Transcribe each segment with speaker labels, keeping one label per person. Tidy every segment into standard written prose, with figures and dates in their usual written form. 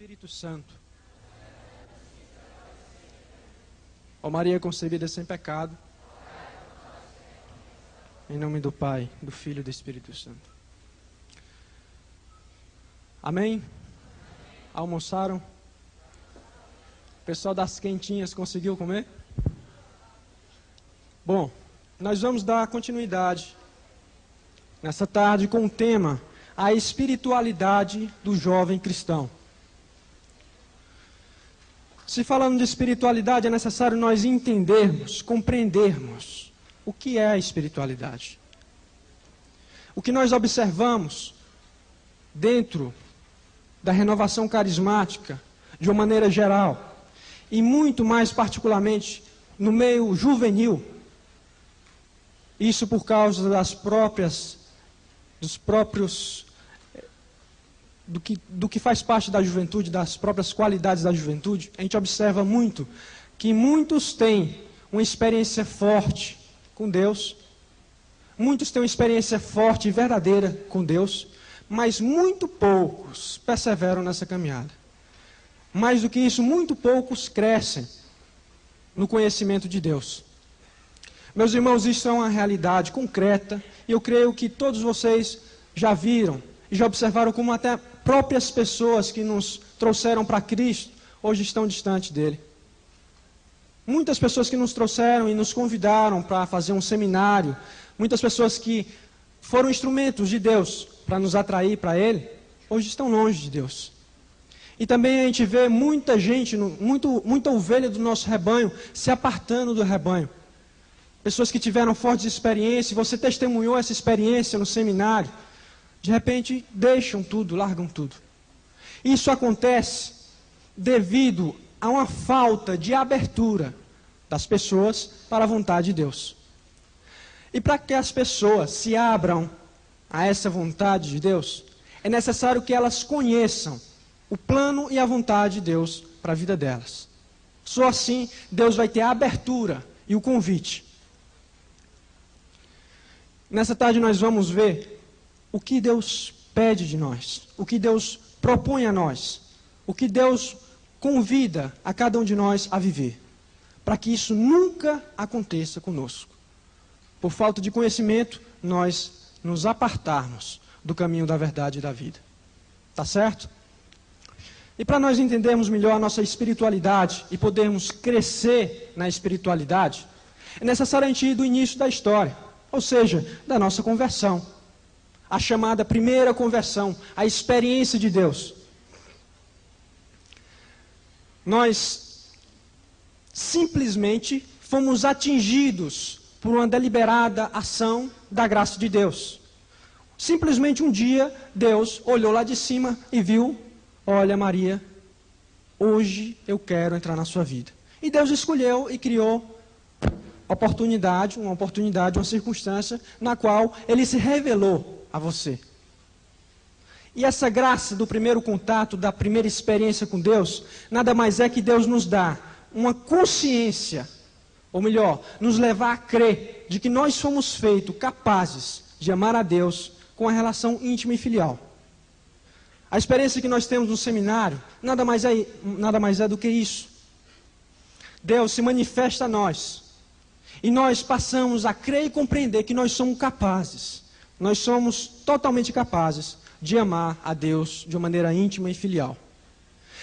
Speaker 1: Espírito Santo. Ó Maria concebida sem pecado, em nome do Pai, do Filho e do Espírito Santo. Amém? Almoçaram? O pessoal das quentinhas conseguiu comer? Bom, nós vamos dar continuidade nessa tarde com o tema a espiritualidade do jovem cristão. Se falando de espiritualidade, é necessário nós entendermos, compreendermos o que é a espiritualidade. O que nós observamos dentro da renovação carismática, de uma maneira geral, e muito mais particularmente no meio juvenil, isso por causa do que faz parte da juventude, das próprias qualidades da juventude, a gente observa muito que muitos têm uma experiência forte com Deus, muitos têm uma experiência forte e verdadeira com Deus, mas muito poucos perseveram nessa caminhada. Mais do que isso, muito poucos crescem no conhecimento de Deus. Meus irmãos, isso é uma realidade concreta, e eu creio que todos vocês já viram e já observaram como até próprias pessoas que nos trouxeram para Cristo hoje estão distantes dele. Muitas pessoas que nos trouxeram e nos convidaram para fazer um seminário, muitas pessoas que foram instrumentos de Deus para nos atrair para ele, hoje estão longe de Deus. E também a gente vê muita gente, muita ovelha do nosso rebanho se apartando do rebanho. Pessoas que tiveram fortes experiências, você testemunhou essa experiência no seminário, de repente deixam tudo, largam tudo. Isso acontece devido a uma falta de abertura das pessoas para a vontade de Deus. E para que as pessoas se abram a essa vontade de Deus, é necessário que elas conheçam o plano e a vontade de Deus para a vida delas. Só assim Deus vai ter a abertura e o convite. Nessa tarde nós vamos ver o que Deus pede de nós, o que Deus propõe a nós, o que Deus convida a cada um de nós a viver, para que isso nunca aconteça conosco. Por falta de conhecimento, nós nos apartarmos do caminho da verdade e da vida. Tá certo? E para nós entendermos melhor a nossa espiritualidade e podermos crescer na espiritualidade, é necessário a gente ir do início da história, ou seja, da nossa conversão. A chamada primeira conversão, a experiência de Deus. Nós simplesmente fomos atingidos por uma deliberada ação da graça de Deus. Simplesmente um dia, Deus olhou lá de cima e viu, olha Maria, hoje eu quero entrar na sua vida. E Deus escolheu e criou uma circunstância na qual Ele se revelou a você. E essa graça do primeiro contato, da primeira experiência com Deus, nada mais é que Deus nos dá uma consciência, ou melhor, nos levar a crer de que nós somos feitos capazes de amar a Deus com a relação íntima e filial. A experiência que nós temos no seminário, nada mais é do que isso. Deus se manifesta a nós, e nós passamos a crer e compreender que nós somos capazes. Nós somos totalmente capazes de amar a Deus de uma maneira íntima e filial.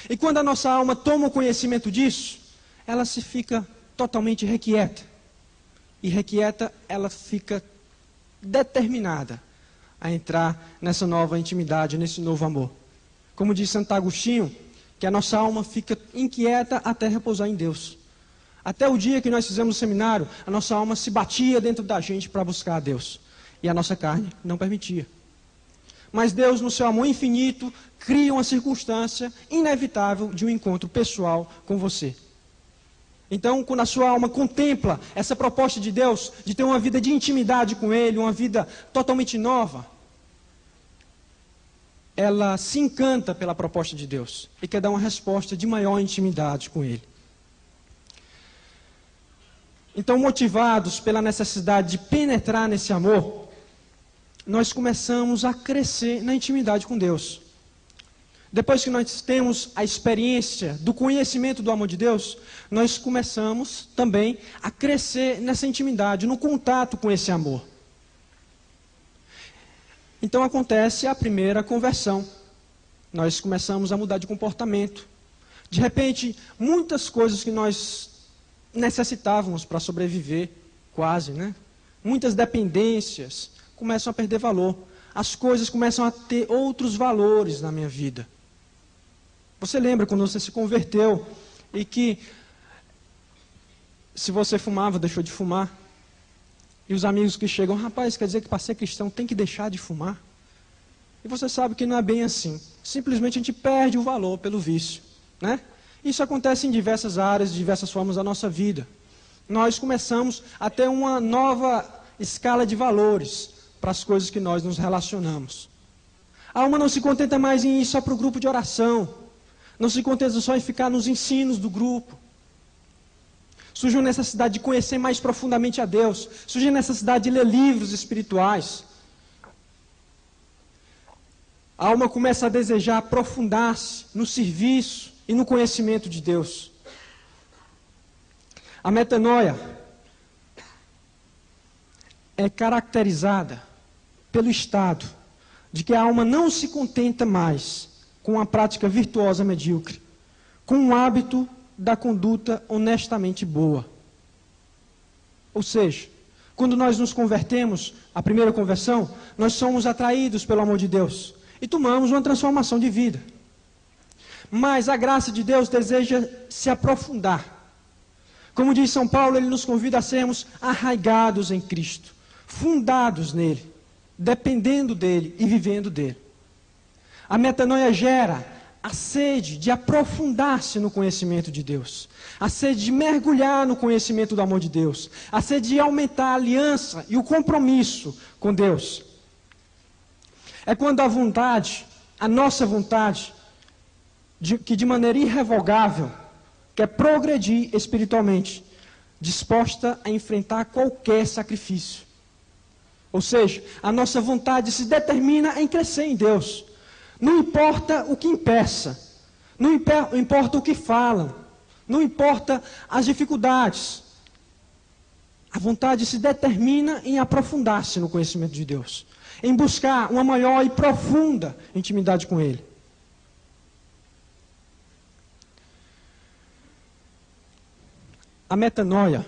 Speaker 1: E quando a nossa alma toma o conhecimento disso, ela se fica totalmente requieta. E requieta, ela fica determinada a entrar nessa nova intimidade, nesse novo amor. Como diz Santo Agostinho, que a nossa alma fica inquieta até repousar em Deus. Até o dia que nós fizemos o seminário, a nossa alma se batia dentro da gente para buscar a Deus. E a nossa carne não permitia. Mas Deus, no seu amor infinito, cria uma circunstância inevitável de um encontro pessoal com você. Então, quando a sua alma contempla essa proposta de Deus, de ter uma vida de intimidade com Ele, uma vida totalmente nova, ela se encanta pela proposta de Deus e quer dar uma resposta de maior intimidade com Ele. Então, motivados pela necessidade de penetrar nesse amor, nós começamos a crescer na intimidade com Deus. Depois que nós temos a experiência do conhecimento do amor de Deus, nós começamos também a crescer nessa intimidade, no contato com esse amor. Então acontece a primeira conversão. Nós começamos a mudar de comportamento. De repente, muitas coisas que nós necessitávamos para sobreviver, quase, né? Muitas dependências começam a perder valor. As coisas começam a ter outros valores na minha vida. Você lembra quando você se converteu e que se você fumava, deixou de fumar? E os amigos que chegam, rapaz, quer dizer que para ser cristão tem que deixar de fumar? E você sabe que não é bem assim. Simplesmente a gente perde o valor pelo vício, né? Isso acontece em diversas áreas, de diversas formas da nossa vida. Nós começamos a ter uma nova escala de valores para as coisas que nós nos relacionamos. A alma não se contenta mais em ir só para o grupo de oração. Não se contenta só em ficar nos ensinos do grupo. Surge a necessidade de conhecer mais profundamente a Deus. Surge a necessidade de ler livros espirituais. A alma começa a desejar aprofundar-se no serviço e no conhecimento de Deus. A metanoia é caracterizada pelo estado de que a alma não se contenta mais com a prática virtuosa medíocre, com o hábito da conduta honestamente boa. Ou seja, quando nós nos convertemos, a primeira conversão, nós somos atraídos pelo amor de Deus e tomamos uma transformação de vida. Mas a graça de Deus deseja se aprofundar. Como diz São Paulo, ele nos convida a sermos arraigados em Cristo, fundados nele, dependendo dele e vivendo dele. A metanoia gera a sede de aprofundar-se no conhecimento de Deus, a sede de mergulhar no conhecimento do amor de Deus, a sede de aumentar a aliança e o compromisso com Deus. É quando a vontade, a nossa vontade, que de maneira irrevogável quer progredir espiritualmente, disposta a enfrentar qualquer sacrifício. Ou seja, a nossa vontade se determina em crescer em Deus. Não importa o que impeça, não importa o que falam, não importa as dificuldades. A vontade se determina em aprofundar-se no conhecimento de Deus, em buscar uma maior e profunda intimidade com Ele. A metanoia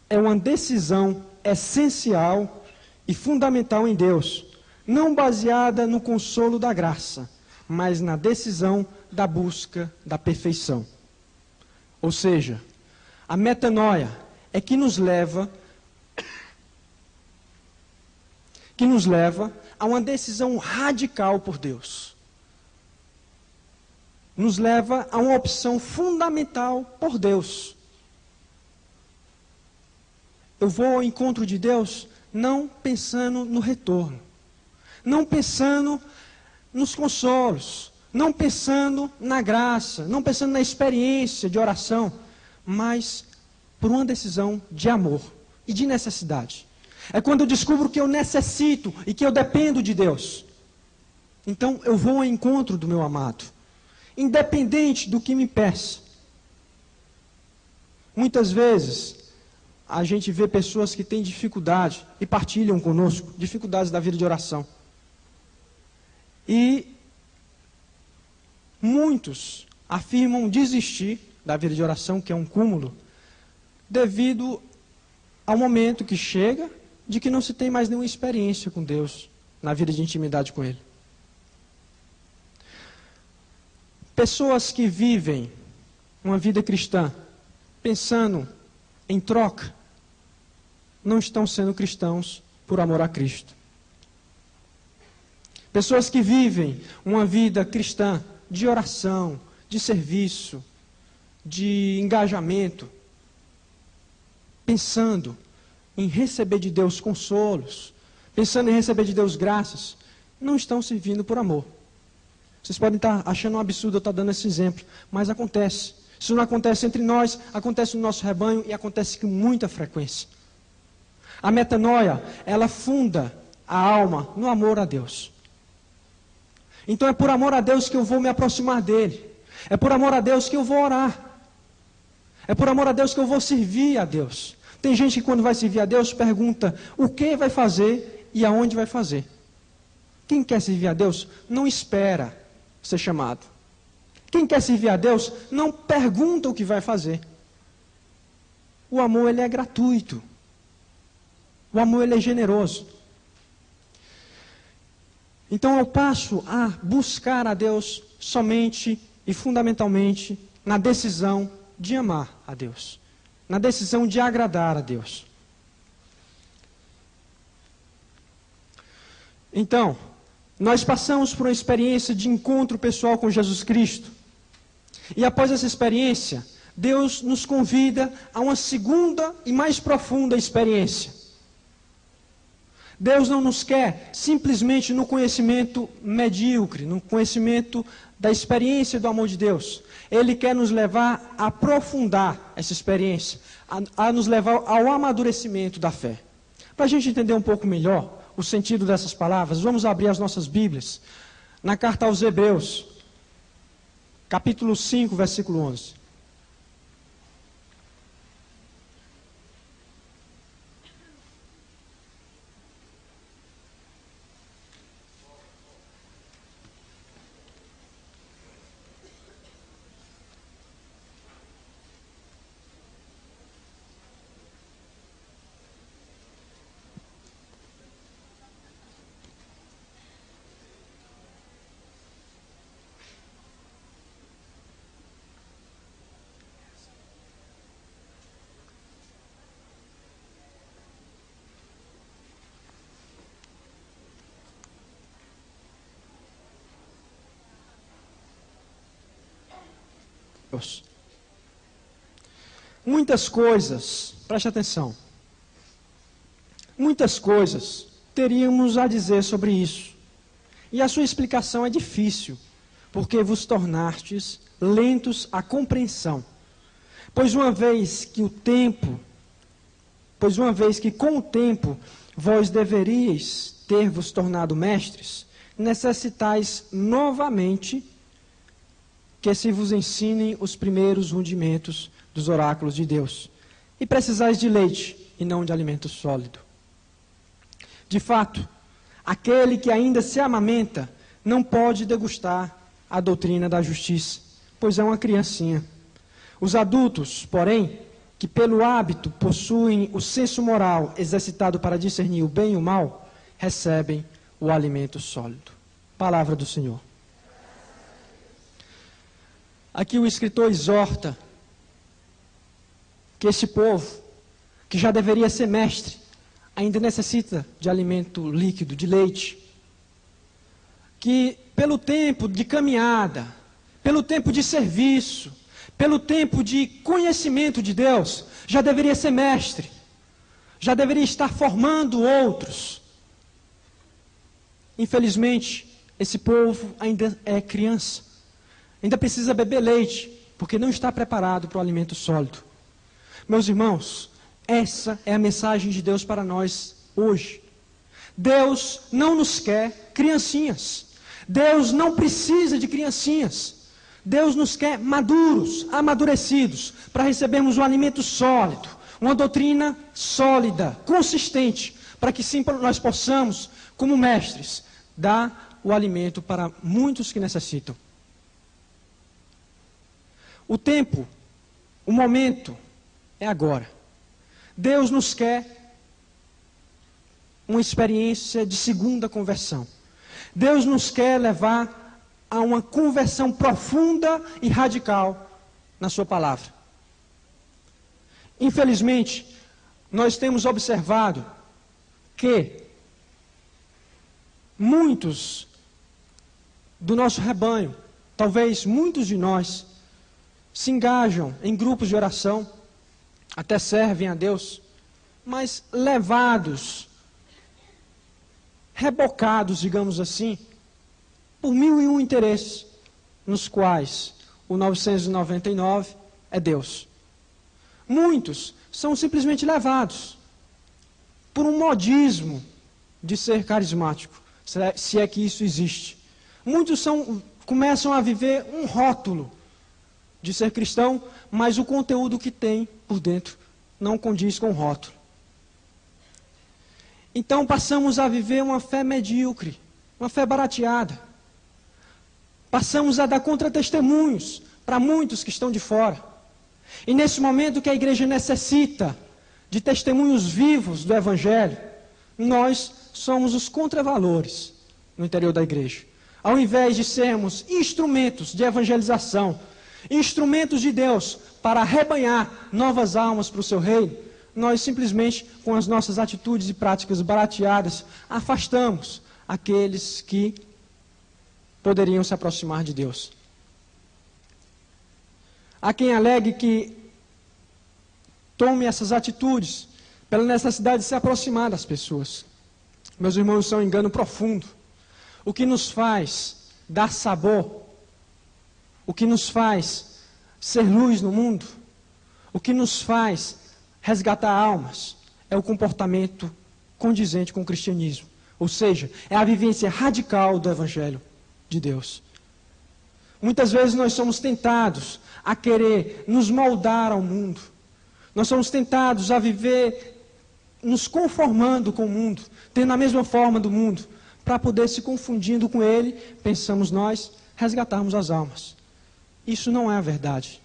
Speaker 1: é uma decisão essencial e fundamental em Deus, não baseada no consolo da graça, mas na decisão da busca da perfeição. Ou seja, a metanoia é que nos leva a uma decisão radical por Deus. Nos leva a uma opção fundamental por Deus. Eu vou ao encontro de Deus não pensando no retorno, não pensando nos consolos, não pensando na graça, não pensando na experiência de oração, mas por uma decisão de amor e de necessidade. É quando eu descubro que eu necessito e que eu dependo de Deus. Então eu vou ao encontro do meu amado, independente do que me peça. Muitas vezes a gente vê pessoas que têm dificuldade e partilham conosco dificuldades da vida de oração. E muitos afirmam desistir da vida de oração, que é um cúmulo, devido ao momento que chega de que não se tem mais nenhuma experiência com Deus, na vida de intimidade com Ele. Pessoas que vivem uma vida cristã pensando em troca, não estão sendo cristãos por amor a Cristo. Pessoas que vivem uma vida cristã de oração, de serviço, de engajamento, pensando em receber de Deus consolos, pensando em receber de Deus graças, não estão servindo por amor. Vocês podem estar achando um absurdo eu estar dando esse exemplo, mas acontece. Isso não acontece entre nós, acontece no nosso rebanho e acontece com muita frequência. A metanoia, ela funda a alma no amor a Deus. Então é por amor a Deus que eu vou me aproximar dele. É por amor a Deus que eu vou orar. É por amor a Deus que eu vou servir a Deus. Tem gente que quando vai servir a Deus pergunta o que vai fazer e aonde vai fazer. Quem quer servir a Deus não espera ser chamado. Quem quer servir a Deus não pergunta o que vai fazer. O amor, ele é gratuito. O amor, ele é generoso. Então eu passo a buscar a Deus somente e fundamentalmente na decisão de amar a Deus. Na decisão de agradar a Deus. Então, nós passamos por uma experiência de encontro pessoal com Jesus Cristo. E após essa experiência, Deus nos convida a uma segunda e mais profunda experiência. Deus não nos quer simplesmente no conhecimento medíocre, no conhecimento da experiência do amor de Deus. Ele quer nos levar a aprofundar essa experiência, a nos levar ao amadurecimento da fé. Para a gente entender um pouco melhor o sentido dessas palavras, vamos abrir as nossas Bíblias na carta aos Hebreus, capítulo 5, versículo 11. Deus. Muitas coisas, preste atenção, muitas coisas teríamos a dizer sobre isso. E a sua explicação é difícil, porque vos tornastes lentos à compreensão. Pois uma vez que com o tempo vós deveríeis ter vos tornado mestres, necessitais novamente que se vos ensinem os primeiros rudimentos dos oráculos de Deus. E precisais de leite, e não de alimento sólido. De fato, aquele que ainda se amamenta não pode degustar a doutrina da justiça, pois é uma criancinha. Os adultos, porém, que pelo hábito possuem o senso moral exercitado para discernir o bem e o mal, recebem o alimento sólido. Palavra do Senhor. Aqui o escritor exorta que esse povo, que já deveria ser mestre, ainda necessita de alimento líquido, de leite. Que pelo tempo de caminhada, pelo tempo de serviço, pelo tempo de conhecimento de Deus, já deveria ser mestre, já deveria estar formando outros. Infelizmente, esse povo ainda é criança. Ainda precisa beber leite, porque não está preparado para o alimento sólido. Meus irmãos, essa é a mensagem de Deus para nós hoje. Deus não nos quer criancinhas. Deus não precisa de criancinhas. Deus nos quer maduros, amadurecidos, para recebermos um alimento sólido, uma doutrina sólida, consistente, para que sim nós possamos, como mestres, dar o alimento para muitos que necessitam. O tempo, o momento é agora. Deus nos quer uma experiência de segunda conversão. Deus nos quer levar a uma conversão profunda e radical na sua palavra. Infelizmente, nós temos observado que muitos do nosso rebanho, talvez muitos de nós, se engajam em grupos de oração, até servem a Deus, mas levados, rebocados, digamos assim, por 1001 interesses, nos quais o 999 é Deus. Muitos são simplesmente levados por um modismo de ser carismático, se é que isso existe. Muitos começam a viver um rótulo de ser cristão, mas o conteúdo que tem por dentro não condiz com o rótulo. Então passamos a viver uma fé medíocre, uma fé barateada. Passamos a dar contra-testemunhos para muitos que estão de fora. E nesse momento que a igreja necessita de testemunhos vivos do Evangelho, nós somos os contravalores no interior da igreja. Ao invés de sermos instrumentos de evangelização, instrumentos de Deus para arrebanhar novas almas para o seu reino, nós simplesmente, com as nossas atitudes e práticas barateadas, afastamos aqueles que poderiam se aproximar de Deus. Há quem alegue que tome essas atitudes pela necessidade de se aproximar das pessoas. Meus irmãos, isso é um engano profundo. O que nos faz dar sabor, o que nos faz ser luz no mundo, o que nos faz resgatar almas, é o comportamento condizente com o cristianismo. Ou seja, é a vivência radical do Evangelho de Deus. Muitas vezes nós somos tentados a querer nos moldar ao mundo. Nós somos tentados a viver nos conformando com o mundo, tendo a mesma forma do mundo, para poder se confundindo com ele, pensamos nós, resgatarmos as almas. Isso não é a verdade.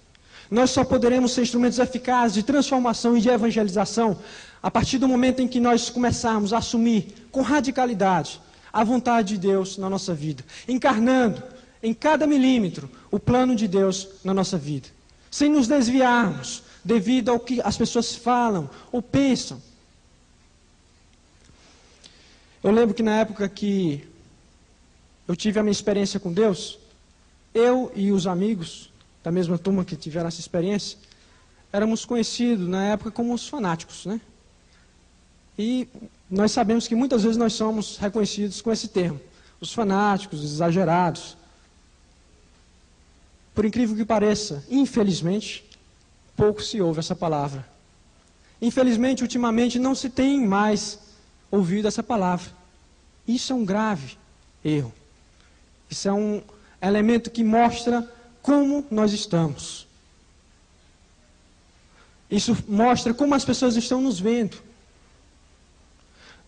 Speaker 1: Nós só poderemos ser instrumentos eficazes de transformação e de evangelização a partir do momento em que nós começarmos a assumir com radicalidade a vontade de Deus na nossa vida, encarnando em cada milímetro o plano de Deus na nossa vida, sem nos desviarmos devido ao que as pessoas falam ou pensam. Eu lembro que na época que eu tive a minha experiência com Deus, eu e os amigos da mesma turma que tiveram essa experiência, éramos conhecidos na época como os fanáticos, né? E nós sabemos que muitas vezes nós somos reconhecidos com esse termo, os fanáticos, os exagerados. Por incrível que pareça, infelizmente, pouco se ouve essa palavra. Infelizmente, ultimamente, não se tem mais ouvido essa palavra. Isso é um grave erro. Isso é um elemento que mostra como nós estamos. Isso mostra como as pessoas estão nos vendo.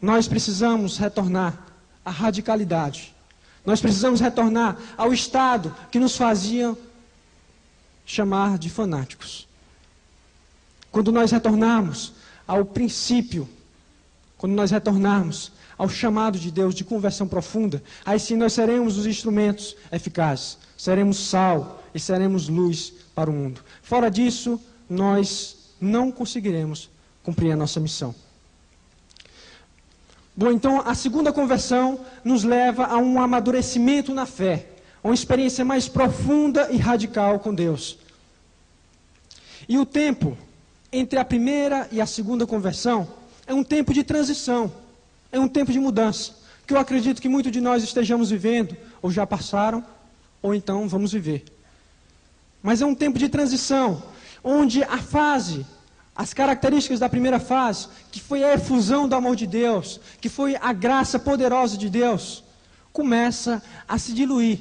Speaker 1: Nós precisamos retornar à radicalidade. Nós precisamos retornar ao estado que nos fazia chamar de fanáticos. Quando nós retornarmos ao princípio, quando nós retornarmos ao chamado de Deus de conversão profunda, aí sim nós seremos os instrumentos eficazes, seremos sal e seremos luz para o mundo. Fora disso, nós não conseguiremos cumprir a nossa missão. Bom, então a segunda conversão nos leva a um amadurecimento na fé, a uma experiência mais profunda e radical com Deus. E o tempo entre a primeira e a segunda conversão é um tempo de transição, é um tempo de mudança, que eu acredito que muitos de nós estejamos vivendo, ou já passaram, ou então vamos viver. Mas é um tempo de transição, onde a fase, as características da primeira fase, que foi a efusão do amor de Deus, que foi a graça poderosa de Deus, começa a se diluir.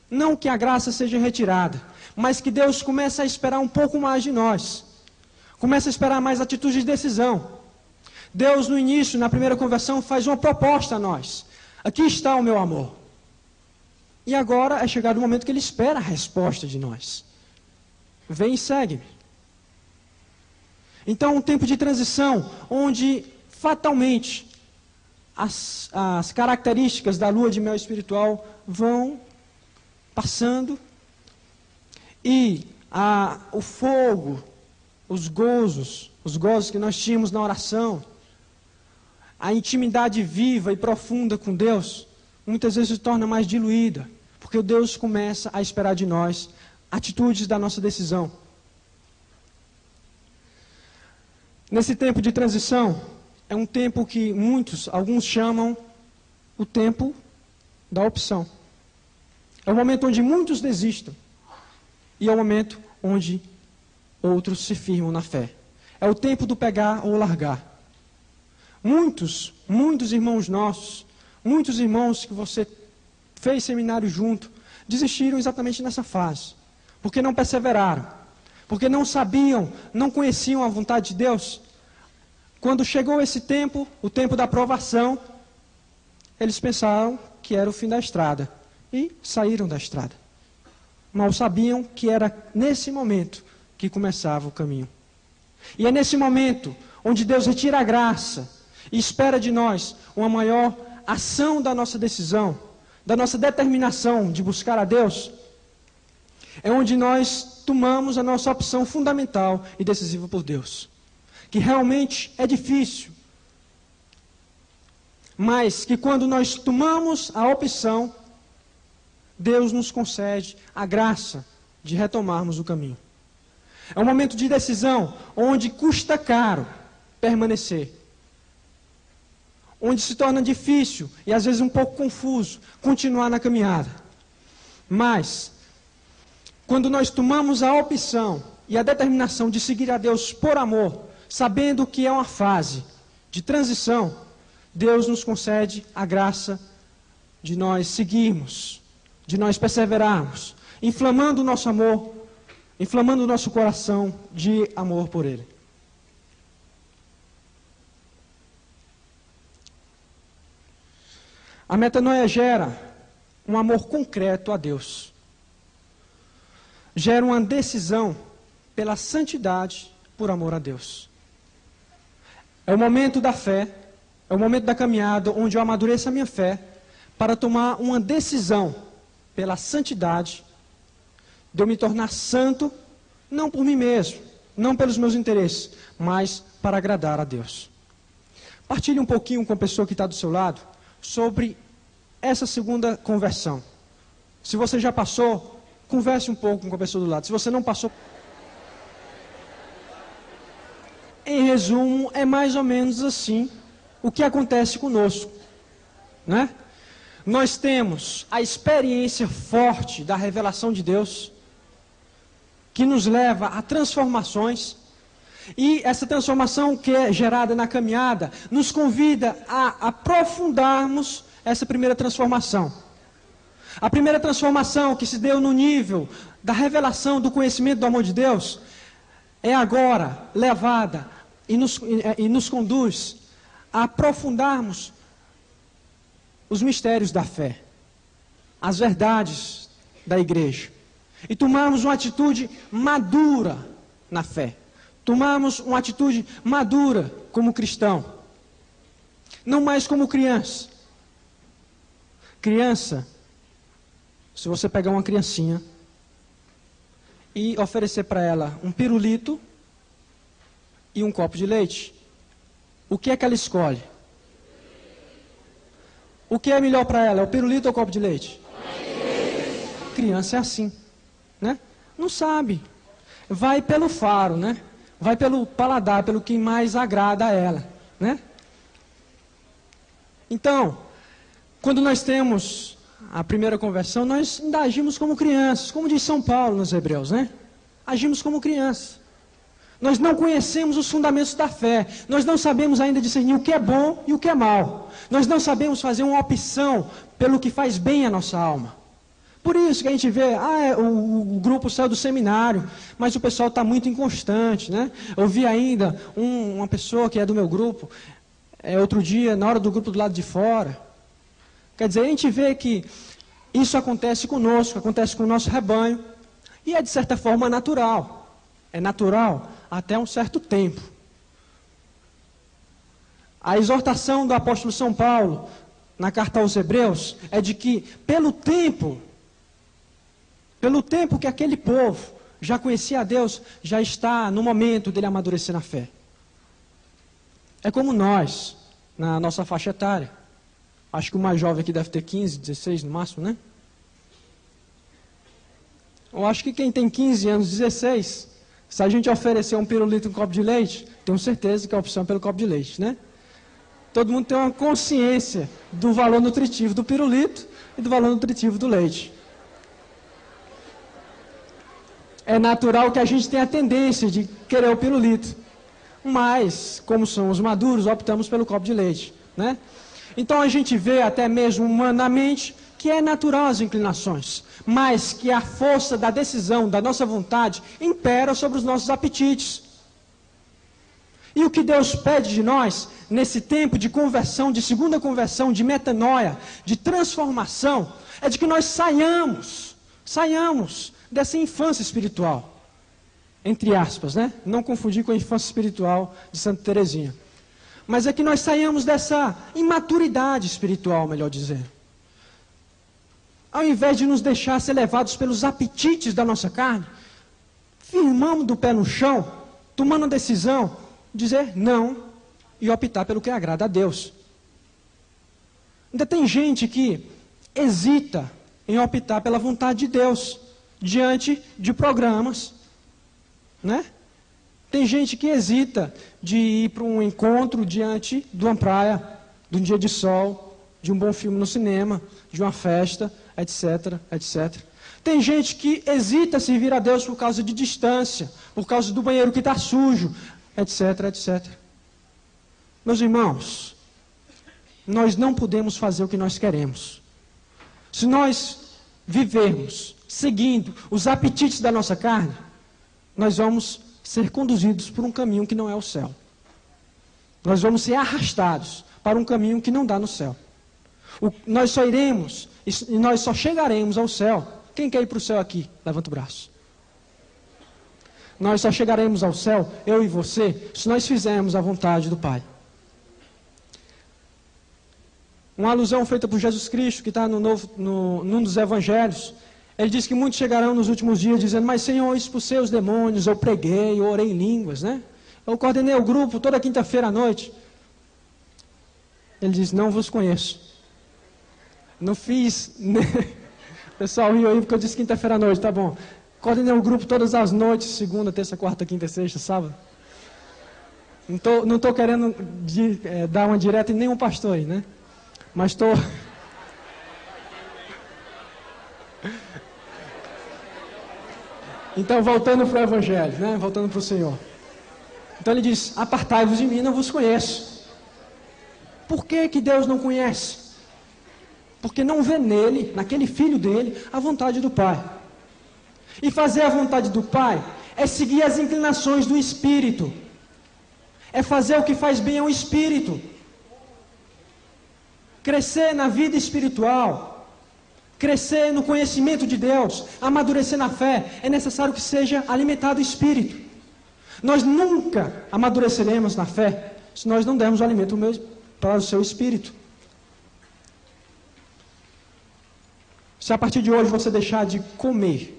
Speaker 1: Não que a graça seja retirada, mas que Deus começa a esperar um pouco mais de nós. Começa a esperar mais atitude de decisão. Deus, no início, na primeira conversão, faz uma proposta a nós. Aqui está o meu amor. E agora é chegado o momento que Ele espera a resposta de nós. Vem e segue-me. Então, um tempo de transição, onde fatalmente as características da lua de mel espiritual vão passando e o fogo, os gozos que nós tínhamos na oração, a intimidade viva e profunda com Deus, muitas vezes se torna mais diluída, porque Deus começa a esperar de nós atitudes da nossa decisão. Nesse tempo de transição, é um tempo que alguns chamam o tempo da opção. É o momento onde muitos desistem, e é o momento onde outros se firmam na fé. É o tempo do pegar ou largar. Muitos irmãos nossos, muitos irmãos que você fez seminário junto, desistiram exatamente nessa fase. Porque não perseveraram. Porque não sabiam, não conheciam a vontade de Deus. Quando chegou esse tempo, o tempo da aprovação, eles pensaram que era o fim da estrada. E saíram da estrada. Mal sabiam que era nesse momento que começava o caminho. E é nesse momento onde Deus retira a graça e espera de nós uma maior ação da nossa decisão, da nossa determinação de buscar a Deus. É onde nós tomamos a nossa opção fundamental e decisiva por Deus. Que realmente é difícil, mas que quando nós tomamos a opção, Deus nos concede a graça de retomarmos o caminho. É um momento de decisão onde custa caro permanecer. Onde se torna difícil e às vezes um pouco confuso continuar na caminhada. Mas, quando nós tomamos a opção e a determinação de seguir a Deus por amor, sabendo que é uma fase de transição, Deus nos concede a graça de nós seguirmos, de nós perseverarmos, inflamando o nosso amor, inflamando o nosso coração de amor por Ele. A metanoia gera um amor concreto a Deus. Gera uma decisão pela santidade por amor a Deus. É o momento da fé, é o momento da caminhada onde eu amadureço a minha fé para tomar uma decisão pela santidade, de eu me tornar santo, não por mim mesmo, não pelos meus interesses, mas para agradar a Deus. Partilhe um pouquinho com a pessoa que está do seu lado sobre essa segunda conversão. Se você já passou, converse um pouco com a pessoa do lado. Se você não passou, em resumo, é mais ou menos assim o que acontece conosco, né? Nós temos a experiência forte da revelação de Deus, que nos leva a transformações, e essa transformação que é gerada na caminhada, nos convida a aprofundarmos essa primeira transformação. A primeira transformação que se deu no nível da revelação do conhecimento do amor de Deus, é agora levada e nos conduz a aprofundarmos os mistérios da fé, as verdades da igreja, e tomarmos uma atitude madura na fé, tomarmos uma atitude madura como cristão, não mais como criança. Criança, se você pegar uma criancinha e oferecer para ela um pirulito e um copo de leite, o que é que ela escolhe? O que é melhor para ela? É o pirulito ou o copo de leite? Criança é assim, né? Não sabe. Vai pelo faro, né? Vai pelo paladar, pelo que mais agrada a ela, né? Então, quando nós temos a primeira conversão, nós ainda agimos como crianças, como diz São Paulo nos Hebreus, né? Agimos como crianças. Nós não conhecemos os fundamentos da fé. Nós não sabemos ainda discernir o que é bom e o que é mal. Nós não sabemos fazer uma opção pelo que faz bem à nossa alma. Por isso que a gente vê, o grupo saiu do seminário, mas o pessoal está muito inconstante, né? Eu vi ainda uma pessoa que é do meu grupo, outro dia, na hora do grupo do lado de fora. Quer dizer, a gente vê que isso acontece conosco, acontece com o nosso rebanho, e é de certa forma natural. É natural até um certo tempo. A exortação do apóstolo São Paulo, na carta aos Hebreus, é de que pelo tempo que aquele povo já conhecia a Deus, já está no momento dele amadurecer na fé. É como nós, na nossa faixa etária. Acho que o mais jovem aqui deve ter 15, 16 no máximo, né? Eu acho que quem tem 15 anos, 16, se a gente oferecer um pirulito e um copo de leite, tenho certeza que a opção é pelo copo de leite, né? Todo mundo tem uma consciência do valor nutritivo do pirulito e do valor nutritivo do leite. É natural que a gente tenha a tendência de querer o pirulito. Mas, como somos maduros, optamos pelo copo de leite, né? Então a gente vê até mesmo humanamente que é natural as inclinações, mas que a força da decisão, da nossa vontade, impera sobre os nossos apetites. E o que Deus pede de nós, nesse tempo de conversão, de segunda conversão, de metanoia, de transformação, é de que nós saiamos dessa infância espiritual. Entre aspas, né? Não confundir com a infância espiritual de Santa Teresinha. Mas é que nós saiamos dessa imaturidade espiritual, melhor dizendo. Ao invés de nos deixar ser levados pelos apetites da nossa carne, firmamos do pé no chão, tomando a decisão, dizer não e optar pelo que agrada a Deus. Ainda tem gente que hesita em optar pela vontade de Deus diante de programas, né? Tem gente que hesita de ir para um encontro diante de uma praia, de um dia de sol, de um bom filme no cinema, de uma festa, etc, etc. Tem gente que hesita servir a Deus por causa de distância, por causa do banheiro que está sujo, etc, etc. Meus irmãos, nós não podemos fazer o que nós queremos. Se nós vivermos seguindo os apetites da nossa carne, nós vamos ser conduzidos por um caminho que não é o céu. Nós vamos ser arrastados para um caminho que não dá no céu. Nós só iremos e nós só chegaremos ao céu. Quem quer ir para o céu aqui? Levanta o braço. Nós só chegaremos ao céu, eu e você, se nós fizermos a vontade do Pai. Uma alusão feita por Jesus Cristo, que está num dos evangelhos. Ele diz que muitos chegarão nos últimos dias dizendo: mas Senhor, eu expulsei os demônios, eu preguei, eu orei em línguas, né? Eu coordenei o grupo toda quinta-feira à noite. Ele diz: não vos conheço. Não fiz. O pessoal riu aí porque eu disse quinta-feira à noite, tá bom. Coordenei o grupo todas as noites, segunda, terça, quarta, quinta, sexta, sábado. Não estou querendo dar uma direta em nenhum pastor aí, né? Mas estou... Então, voltando para o Evangelho, né? Voltando para o Senhor. Então ele diz: apartai-vos de mim, não vos conheço. Por que que Deus não conhece? Porque não vê nele, naquele filho dele, a vontade do Pai. E fazer a vontade do Pai é seguir as inclinações do Espírito. É fazer o que faz bem ao Espírito. Crescer na vida espiritual, crescer no conhecimento de Deus, amadurecer na fé, é necessário que seja alimentado o Espírito. Nós nunca amadureceremos na fé se nós não dermos o alimento para o seu Espírito. Se a partir de hoje você deixar de comer,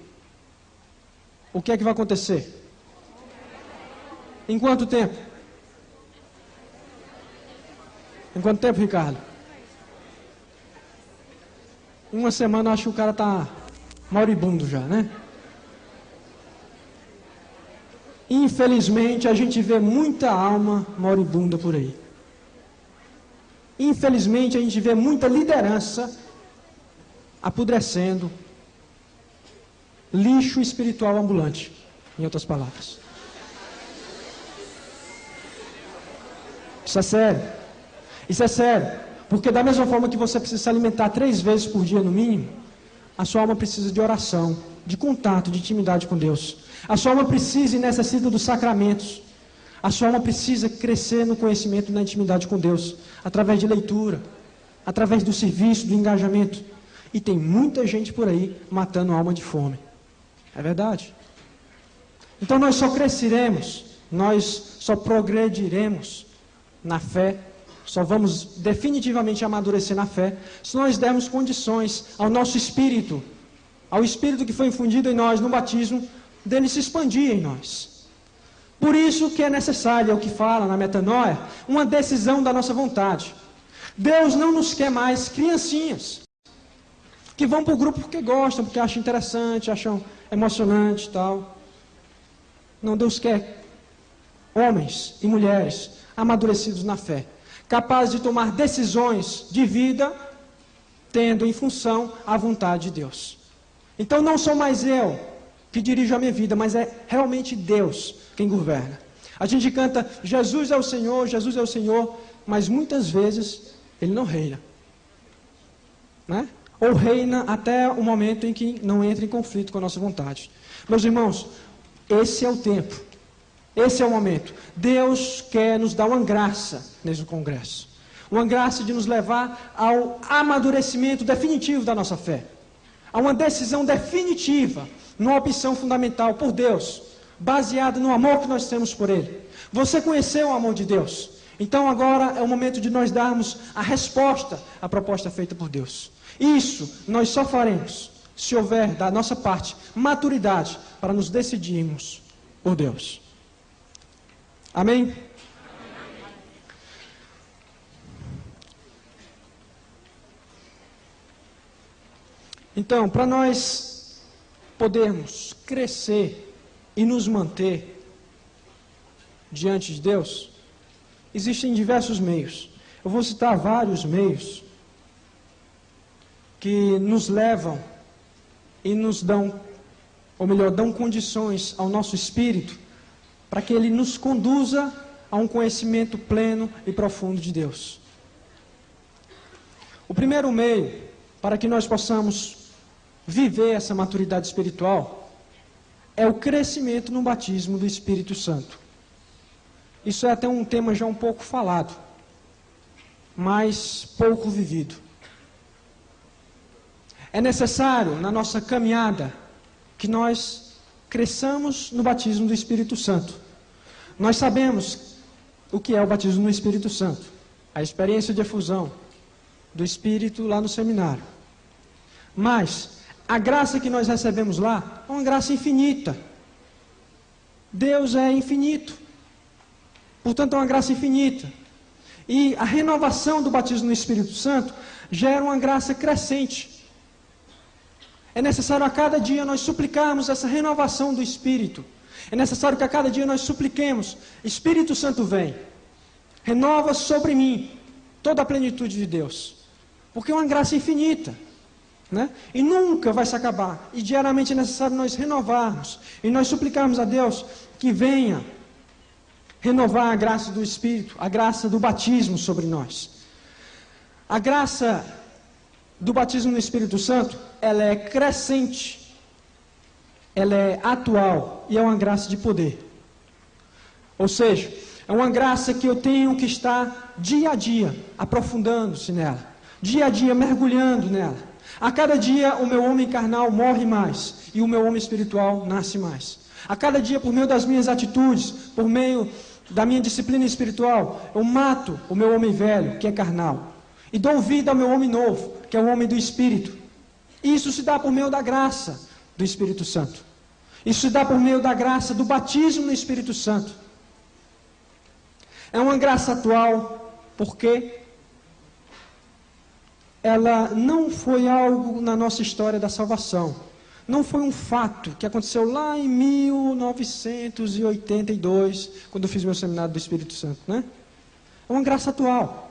Speaker 1: o que é que vai acontecer? Em quanto tempo? Em quanto tempo, Ricardo? Uma semana eu acho que o cara está moribundo já, né? Infelizmente a gente vê muita alma moribunda por aí. Infelizmente a gente vê muita liderança apodrecendo, lixo espiritual ambulante, em outras palavras. Isso é sério. Isso é sério. Porque da mesma forma que você precisa se alimentar 3 vezes por dia no mínimo, a sua alma precisa de oração, de contato, de intimidade com Deus. A sua alma precisa e necessita dos sacramentos. A sua alma precisa crescer no conhecimento e na intimidade com Deus, através de leitura, através do serviço, do engajamento. E tem muita gente por aí matando a alma de fome. É verdade. Então nós só cresceremos, nós só progrediremos na fé, só vamos definitivamente amadurecer na fé, se nós dermos condições ao nosso espírito, ao espírito que foi infundido em nós no batismo, dele se expandir em nós. Por isso que é necessário, é o que fala na metanoia, uma decisão da nossa vontade. Deus não nos quer mais criancinhas, que vão para o grupo porque gostam, porque acham interessante, acham emocionante e tal. Não, Deus quer homens e mulheres amadurecidos na fé, capazes de tomar decisões de vida, tendo em função a vontade de Deus. Então não sou mais eu que dirijo a minha vida, mas é realmente Deus quem governa. A gente canta Jesus é o Senhor, mas muitas vezes ele não reina. Né? Ou reina até o momento em que não entra em conflito com a nossa vontade. Meus irmãos, esse é o tempo. Esse é o momento. Deus quer nos dar uma graça nesse congresso. Uma graça de nos levar ao amadurecimento definitivo da nossa fé. A uma decisão definitiva, numa opção fundamental por Deus, baseada no amor que nós temos por Ele. Você conheceu o amor de Deus. Então agora é o momento de nós darmos a resposta à proposta feita por Deus. Isso nós só faremos se houver da nossa parte maturidade para nos decidirmos por Deus. Amém? Então, para nós podermos crescer e nos manter diante de Deus, existem diversos meios. Eu vou citar vários meios que nos levam e nos dão, ou melhor, dão condições ao nosso espírito para que ele nos conduza a um conhecimento pleno e profundo de Deus. O primeiro meio para que nós possamos viver essa maturidade espiritual é o crescimento no batismo do Espírito Santo. Isso é até um tema já um pouco falado, mas pouco vivido. É necessário, na nossa caminhada, que nós cresçamos no batismo do Espírito Santo. Nós sabemos o que é o batismo no Espírito Santo, a experiência de efusão do Espírito lá no seminário. Mas a graça que nós recebemos lá é uma graça infinita. Deus é infinito. Portanto, é uma graça infinita. E a renovação do batismo no Espírito Santo gera uma graça crescente. É necessário a cada dia nós suplicarmos essa renovação do Espírito. É necessário que a cada dia nós supliquemos: Espírito Santo vem, renova sobre mim toda a plenitude de Deus. Porque é uma graça infinita. Né? E nunca vai se acabar. E diariamente é necessário nós renovarmos e nós suplicarmos a Deus que venha renovar a graça do Espírito, a graça do batismo sobre nós. A graça do batismo no Espírito Santo, ela é crescente, ela é atual e é uma graça de poder. Ou seja, é uma graça que eu tenho que estar dia a dia aprofundando-se nela, dia a dia mergulhando nela. A cada dia o meu homem carnal morre mais e o meu homem espiritual nasce mais. A cada dia, por meio das minhas atitudes, por meio da minha disciplina espiritual, eu mato o meu homem velho, que é carnal, e dou vida ao meu homem novo, que é o homem do Espírito. E isso se dá por meio da graça do Espírito Santo. Isso se dá por meio da graça do batismo no Espírito Santo. É uma graça atual, porque ela não foi algo na nossa história da salvação. Não foi um fato que aconteceu lá em 1982, quando eu fiz meu seminário do Espírito Santo, né? É uma graça atual.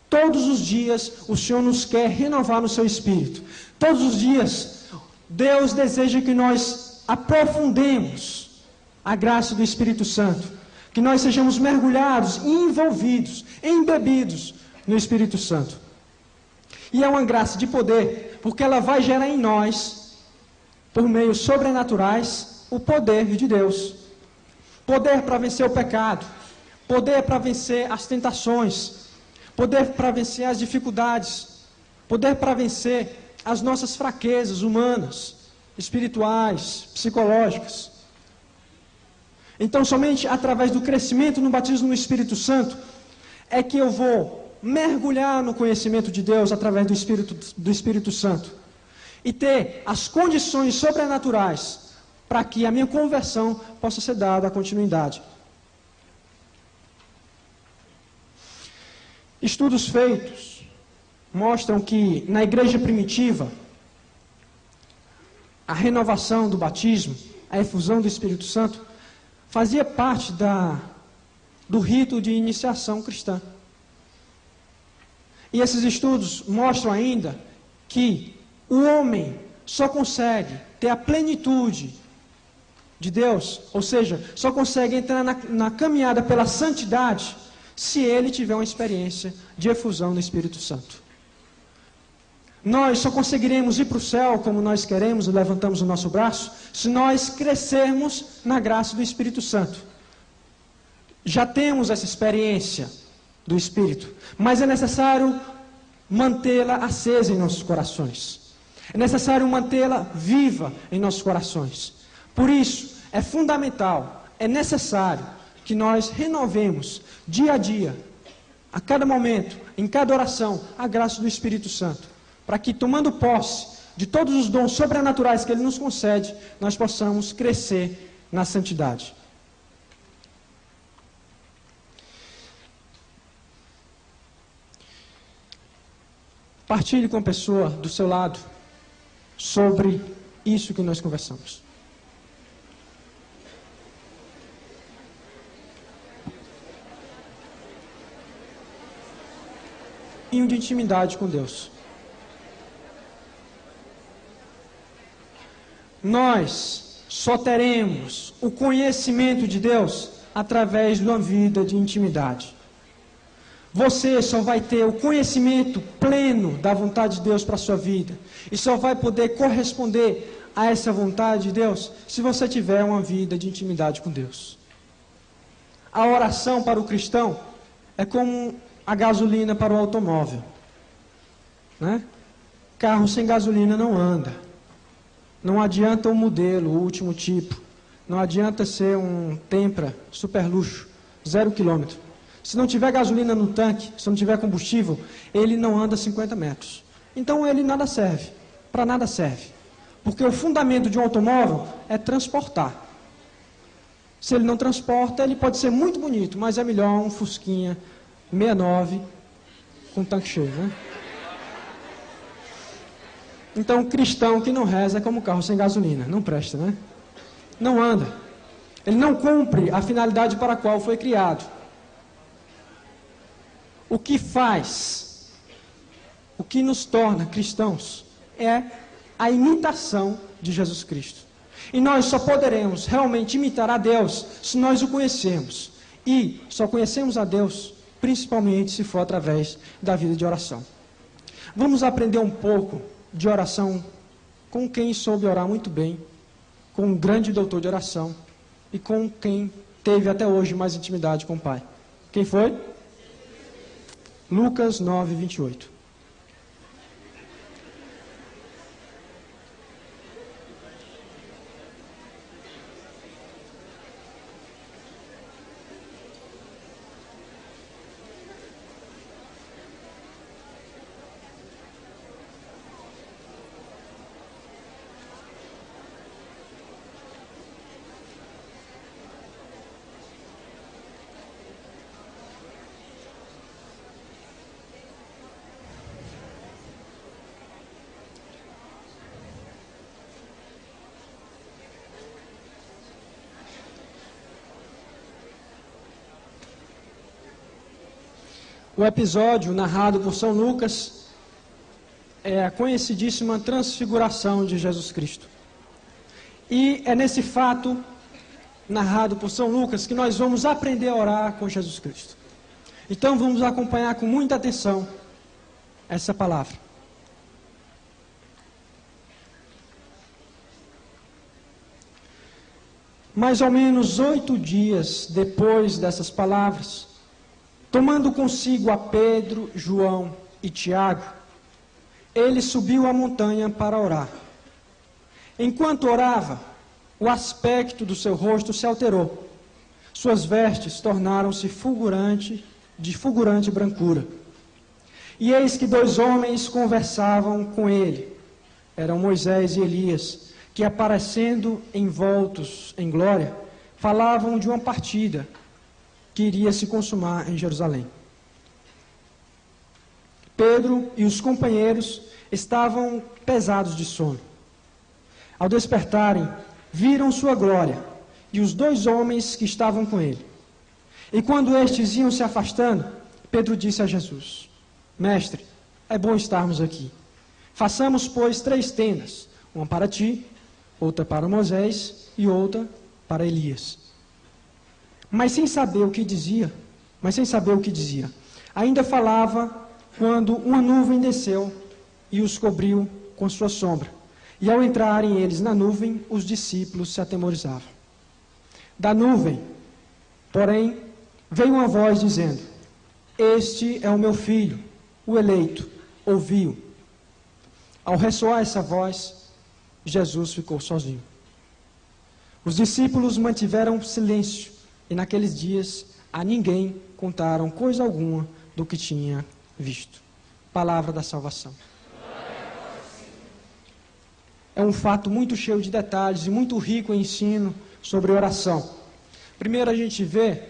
Speaker 1: Todos os dias o Senhor nos quer renovar no seu Espírito. Todos os dias Deus deseja que nós aprofundemos a graça do Espírito Santo. Que nós sejamos mergulhados, envolvidos, embebidos no Espírito Santo. E é uma graça de poder, porque ela vai gerar em nós, por meios sobrenaturais, o poder de Deus. Poder para vencer o pecado, poder para vencer as tentações, poder para vencer as dificuldades, poder para vencer as nossas fraquezas humanas, espirituais, psicológicas. Então, somente através do crescimento no batismo no Espírito Santo, é que eu vou mergulhar no conhecimento de Deus através do Espírito Santo e ter as condições sobrenaturais para que a minha conversão possa ser dada a continuidade. Estudos feitos mostram que na igreja primitiva a renovação do batismo, a efusão do Espírito Santo fazia parte do rito de iniciação cristã. E esses estudos mostram ainda que o homem só consegue ter a plenitude de Deus, ou seja, só consegue entrar na caminhada pela santidade, se ele tiver uma experiência de efusão no Espírito Santo. Nós só conseguiremos ir para o céu como nós queremos, levantamos o nosso braço, se nós crescermos na graça do Espírito Santo. Já temos essa experiência do Espírito, mas é necessário mantê-la acesa em nossos corações. É necessário mantê-la viva em nossos corações. Por isso, é fundamental, é necessário que nós renovemos dia a dia, a cada momento, em cada oração, a graça do Espírito Santo, para que, tomando posse de todos os dons sobrenaturais que Ele nos concede, nós possamos crescer na santidade. Partilhe com a pessoa do seu lado sobre isso que nós conversamos. De intimidade com Deus. Nós só teremos o conhecimento de Deus através de uma vida de intimidade. Você só vai ter o conhecimento pleno da vontade de Deus para a sua vida e só vai poder corresponder a essa vontade de Deus se você tiver uma vida de intimidade com Deus. A oração para o cristão é como a gasolina para o automóvel, né? Carro sem gasolina não anda. Não adianta o modelo, o último tipo. Não adianta ser um Tempra super luxo, 0 km. Se não tiver gasolina no tanque, se não tiver combustível, ele não anda 50 metros. Então ele nada serve, para nada serve. Porque o fundamento de um automóvel é transportar. Se ele não transporta, ele pode ser muito bonito, mas é melhor um Fusquinha 69 com tanque cheio, né? Então, o cristão que não reza é como um carro sem gasolina, não presta, né? Não anda. Ele não cumpre a finalidade para a qual foi criado. O que faz, o que nos torna cristãos é a imitação de Jesus Cristo. E nós só poderemos realmente imitar a Deus se nós o conhecermos. E só conhecemos a Deus principalmente se for através da vida de oração. Vamos aprender um pouco de oração com quem soube orar muito bem, com um grande doutor de oração e com quem teve até hoje mais intimidade com o Pai. Quem foi? Lucas 9, 28. O episódio narrado por São Lucas é a conhecidíssima transfiguração de Jesus Cristo. E é nesse fato narrado por São Lucas que nós vamos aprender a orar com Jesus Cristo. Então vamos acompanhar com muita atenção essa palavra. Mais ou menos 8 dias depois dessas palavras, tomando consigo a Pedro, João e Tiago, ele subiu a montanha para orar. Enquanto orava, o aspecto do seu rosto se alterou. Suas vestes tornaram-se de fulgurante brancura. E eis que 2 homens conversavam com ele. Eram Moisés e Elias, que aparecendo envoltos em glória, falavam de uma partida que iria se consumar em Jerusalém. Pedro e os companheiros estavam pesados de sono. Ao despertarem, viram sua glória e os 2 homens que estavam com ele. E quando estes iam se afastando, Pedro disse a Jesus: Mestre, é bom estarmos aqui. Façamos, pois, 3 tendas, uma para ti, outra para Moisés e outra para Elias. Mas sem saber o que dizia, mas sem saber o que dizia. Ainda falava quando uma nuvem desceu e os cobriu com sua sombra. E ao entrarem eles na nuvem, os discípulos se atemorizavam. Da nuvem, porém, veio uma voz dizendo: Este é o meu filho, o eleito, ouvi-o. Ao ressoar essa voz, Jesus ficou sozinho. Os discípulos mantiveram silêncio, e naqueles dias a ninguém contaram coisa alguma do que tinha visto. Palavra da salvação. É um fato muito cheio de detalhes e muito rico em ensino sobre oração. Primeiro a gente vê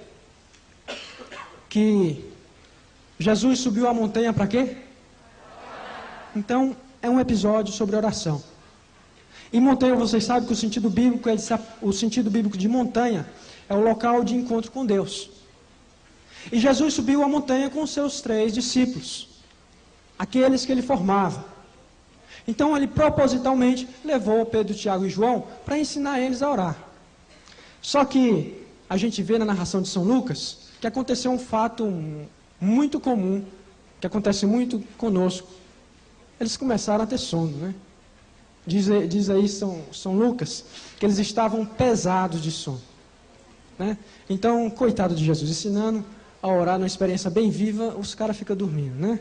Speaker 1: que Jesus subiu a montanha para quê? Então, é um episódio sobre oração. Em montanha, vocês sabem que o sentido bíblico de montanha é o local de encontro com Deus. E Jesus subiu a montanha com os seus 3 discípulos, aqueles que ele formava. Então ele propositalmente levou Pedro, Tiago e João para ensinar eles a orar. Só que a gente vê na narração de São Lucas que aconteceu um fato muito comum, que acontece muito conosco. Eles começaram a ter sono, né? Diz aí São Lucas que eles estavam pesados de sono, né? Então, coitado de Jesus, ensinando a orar numa experiência bem viva, os caras ficam dormindo, né?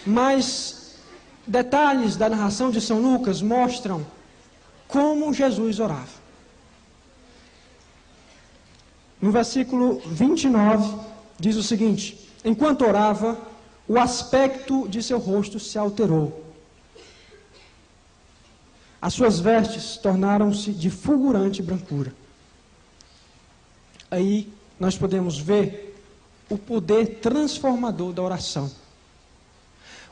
Speaker 1: Mas detalhes da narração de São Lucas mostram como Jesus orava. No versículo 29, diz o seguinte: Enquanto orava, o aspecto de seu rosto se alterou. As suas vestes tornaram-se de fulgurante brancura. Aí nós podemos ver o poder transformador da oração.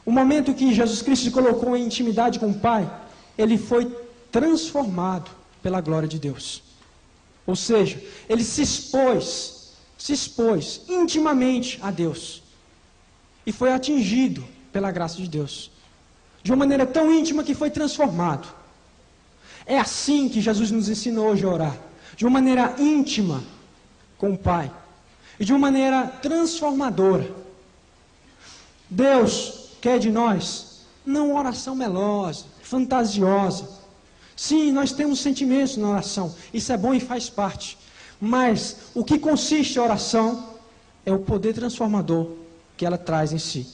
Speaker 1: O momento que Jesus Cristo se colocou em intimidade com o Pai, ele foi transformado pela glória de Deus. Ou seja, ele se expôs intimamente a Deus. E foi atingido pela graça de Deus. De uma maneira tão íntima que foi transformado. É assim que Jesus nos ensinou hoje a orar. De uma maneira íntima com o Pai. E de uma maneira transformadora. Deus quer de nós não uma oração melosa, fantasiosa. Sim, nós temos sentimentos na oração. Isso é bom e faz parte. Mas o que consiste a oração é o poder transformador que ela traz em si.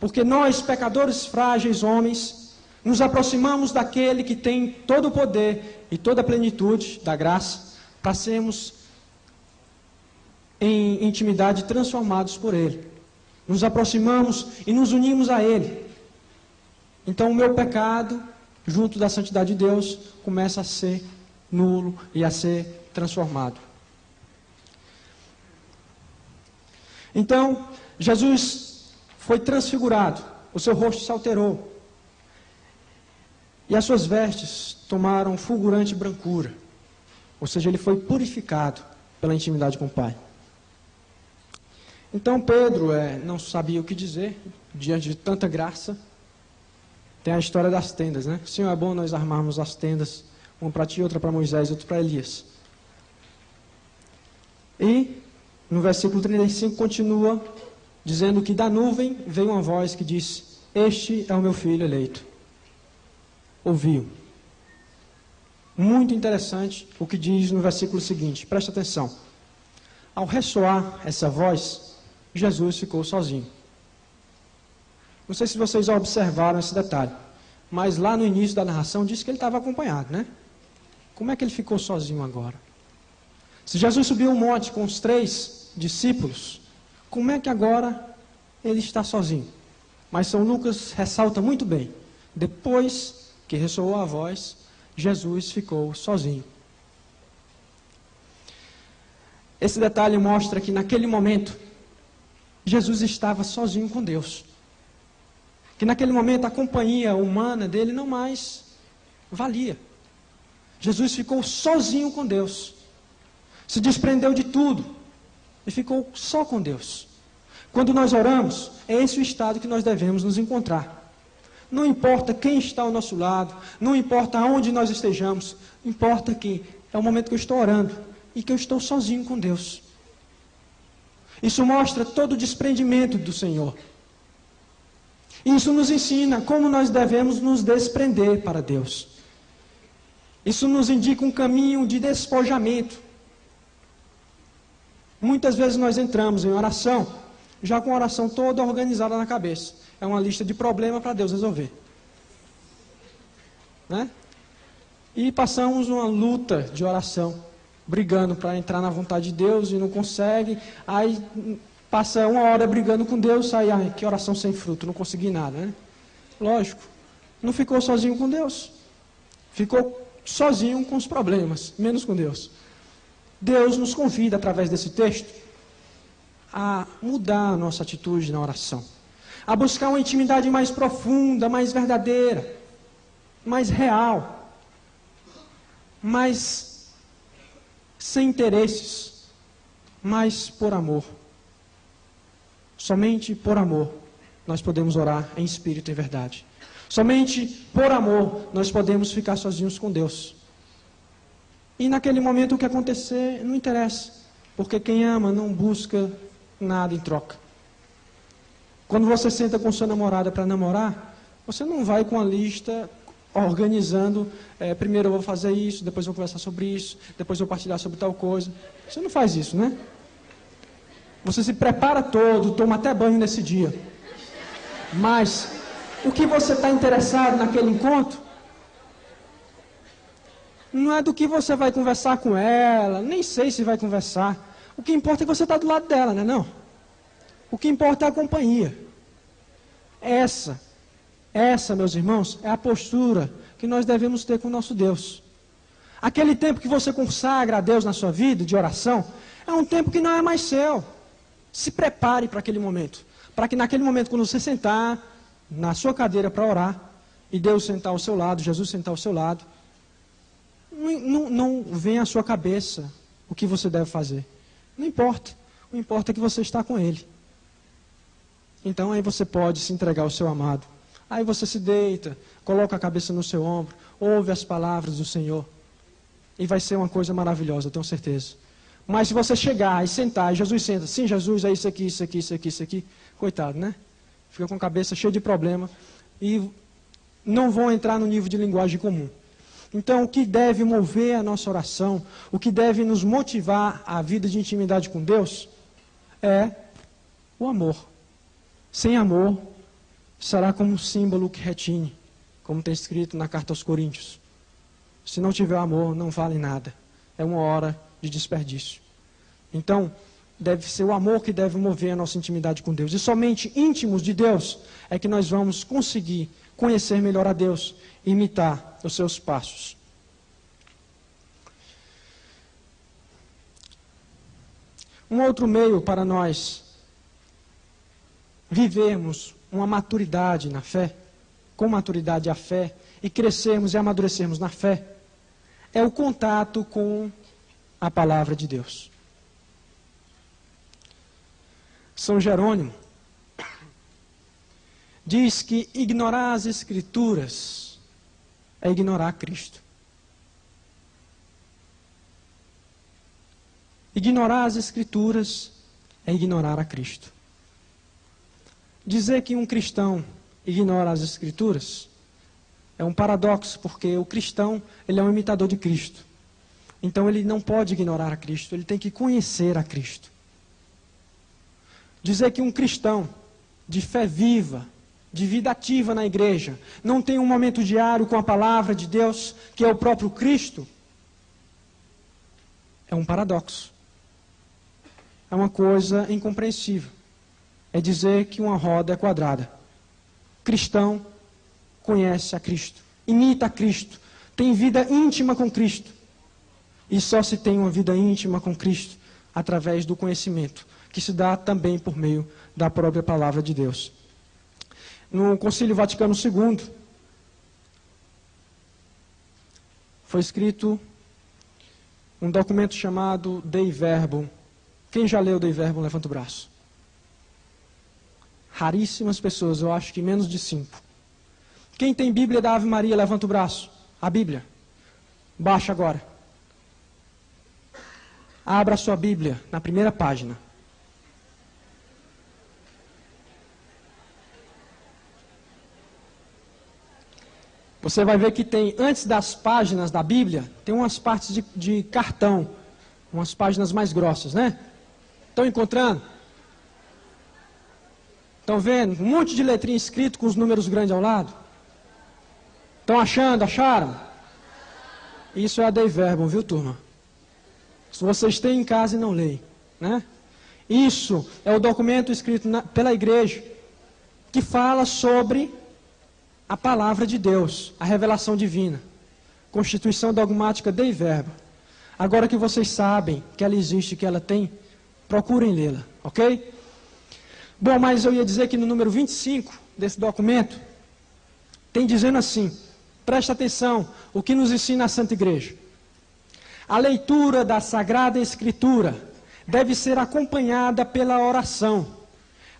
Speaker 1: Porque nós, pecadores frágeis, homens, nos aproximamos daquele que tem todo o poder e toda a plenitude da graça para sermos em intimidade transformados por Ele. Nos aproximamos e nos unimos a Ele. Então o meu pecado, junto da santidade de Deus, começa a ser nulo e a ser transformado. Então, Jesus foi transfigurado, o seu rosto se alterou. E as suas vestes tomaram fulgurante brancura. Ou seja, ele foi purificado pela intimidade com o Pai. Então Pedro não sabia o que dizer diante de tanta graça. Tem a história das tendas, né? Senhor, é bom nós armarmos as tendas, uma para ti, outra para Moisés, outra para Elias. E no versículo 35 continua dizendo que da nuvem veio uma voz que disse: Este é o meu filho eleito. Ouviu. Muito interessante o que diz no versículo seguinte, presta atenção. Ao ressoar essa voz, Jesus ficou sozinho. Não sei se vocês já observaram esse detalhe, mas lá no início da narração diz que ele estava acompanhado, né? Como é que ele ficou sozinho agora? Se Jesus subiu um monte com os 3 discípulos, como é que agora ele está sozinho? Mas São Lucas ressalta muito bem. Depois que ressoou a voz, Jesus ficou sozinho. Esse detalhe mostra que naquele momento, Jesus estava sozinho com Deus. Que naquele momento a companhia humana dele não mais valia. Jesus ficou sozinho com Deus. Se desprendeu de tudo e ficou só com Deus. Quando nós oramos, é esse o estado que nós devemos nos encontrar. Não importa quem está ao nosso lado, não importa aonde nós estejamos, importa que é o momento que eu estou orando e que eu estou sozinho com Deus. Isso mostra todo o desprendimento do Senhor. Isso nos ensina como nós devemos nos desprender para Deus. Isso nos indica um caminho de despojamento. Muitas vezes nós entramos em oração, já com a oração toda organizada na cabeça. É uma lista de problemas para Deus resolver. Né? E passamos uma luta de oração, brigando para entrar na vontade de Deus e não consegue. Aí passa uma hora brigando com Deus, sai, que oração sem fruto, não consegui nada. Né? Lógico, não ficou sozinho com Deus. Ficou sozinho com os problemas, menos com Deus. Deus nos convida, através desse texto, a mudar a nossa atitude na oração. A buscar uma intimidade mais profunda, mais verdadeira, mais real, mais sem interesses, mas por amor. Somente por amor nós podemos orar em espírito e verdade. Somente por amor nós podemos ficar sozinhos com Deus. E naquele momento o que acontecer não interessa, porque quem ama não busca nada em troca. Quando você senta com sua namorada para namorar, você não vai com a lista organizando, primeiro eu vou fazer isso, depois eu vou conversar sobre isso, depois eu vou partilhar sobre tal coisa. Você não faz isso, né? Você se prepara todo, toma até banho nesse dia. Mas o que você está interessado naquele encontro não é do que você vai conversar com ela, nem sei se vai conversar. O que importa é que você está do lado dela, né? Não. O que importa é a companhia. Essa, meus irmãos, é a postura que nós devemos ter com o nosso Deus. Aquele tempo que você consagra a Deus na sua vida, de oração, é um tempo que não é mais seu. Se prepare para aquele momento. Para que naquele momento, quando você sentar na sua cadeira para orar, e Deus sentar ao seu lado, Jesus sentar ao seu lado, não vem à sua cabeça o que você deve fazer. Não importa. O importa é que você está com Ele. Então aí você pode se entregar ao seu amado. Aí você se deita, coloca a cabeça no seu ombro, ouve as palavras do Senhor. E vai ser uma coisa maravilhosa, eu tenho certeza. Mas se você chegar e sentar, e Jesus senta, sim, Jesus, é isso aqui, isso aqui, isso aqui, isso aqui. Coitado, né? Fica com a cabeça cheia de problema. E não vão entrar no nível de linguagem comum. Então, o que deve mover a nossa oração, o que deve nos motivar à vida de intimidade com Deus, é o amor. Sem amor, será como um símbolo que retine, como está escrito na carta aos Coríntios. Se não tiver amor, não vale nada. É uma hora de desperdício. Então, deve ser o amor que deve mover a nossa intimidade com Deus. E somente íntimos de Deus é que nós vamos conseguir conhecer melhor a Deus e imitar os seus passos. Um outro meio para nós vivermos uma maturidade na fé, com maturidade a fé, e crescermos e amadurecermos na fé, é o contato com a palavra de Deus. São Jerônimo diz que ignorar as Escrituras é ignorar Cristo. Ignorar as Escrituras é ignorar a Cristo. Dizer que um cristão ignora as Escrituras é um paradoxo, porque o cristão ele é um imitador de Cristo. Então ele não pode ignorar a Cristo, ele tem que conhecer a Cristo. Dizer que um cristão de fé viva, de vida ativa na igreja, não tem um momento diário com a palavra de Deus, que é o próprio Cristo, é um paradoxo. É uma coisa incompreensível. É dizer que uma roda é quadrada. O cristão conhece a Cristo, imita a Cristo, tem vida íntima com Cristo. E só se tem uma vida íntima com Cristo através do conhecimento, que se dá também por meio da própria palavra de Deus. No Concílio Vaticano II, foi escrito um documento chamado Dei Verbum. Quem já leu Dei Verbum, levanta o braço. Raríssimas pessoas, eu acho que menos de 5. Quem tem Bíblia da Ave Maria, levanta o braço. A Bíblia. Baixa agora. Abra a sua Bíblia na primeira página. você vai ver que tem, antes das páginas da Bíblia, tem umas partes de cartão, umas páginas mais grossas, né? Estão encontrando? Estão vendo? Um monte de letrinha escrito com os números grandes ao lado. Estão achando? Acharam? Isso é a Dei Verbum, viu, turma? Se vocês têm em casa e não leem, né? Isso é o documento escrito pela igreja que fala sobre a palavra de Deus, a revelação divina. Constituição dogmática Dei Verbum. Agora que vocês sabem que ela existe, que ela tem, procurem lê-la, ok? Bom, mas eu ia dizer que no número 25 desse documento, tem dizendo assim, presta atenção, o que nos ensina a Santa Igreja. A leitura da Sagrada Escritura deve ser acompanhada pela oração,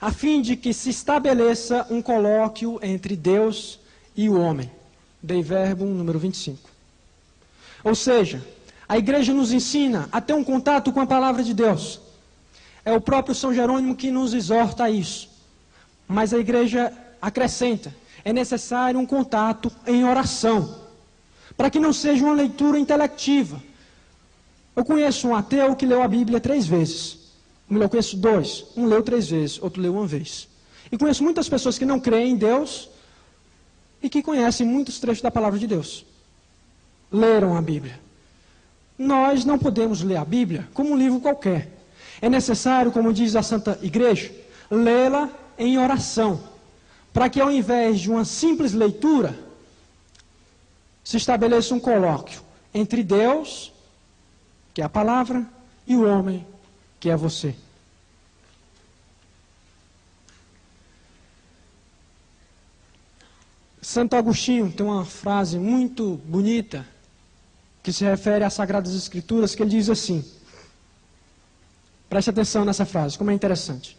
Speaker 1: a fim de que se estabeleça um colóquio entre Deus e o homem. Dei Verbum, número 25. Ou seja, a igreja nos ensina a ter um contato com a palavra de Deus. É o próprio São Jerônimo que nos exorta a isso. Mas a igreja acrescenta, é necessário um contato em oração, para que não seja uma leitura intelectiva. Eu conheço um ateu que leu a Bíblia 3 vezes. Eu conheço 2. Um leu 3 vezes, outro leu 1 vez. E conheço muitas pessoas que não creem em Deus e que conhecem muitos trechos da palavra de Deus. Leram a Bíblia. Nós não podemos ler a Bíblia como um livro qualquer. É necessário, como diz a Santa Igreja, lê-la em oração, para que ao invés de uma simples leitura, se estabeleça um colóquio entre Deus, que é a palavra, e o homem, que é você. Santo Agostinho tem uma frase muito bonita, que se refere às Sagradas Escrituras, que ele diz assim, preste atenção nessa frase, como é interessante.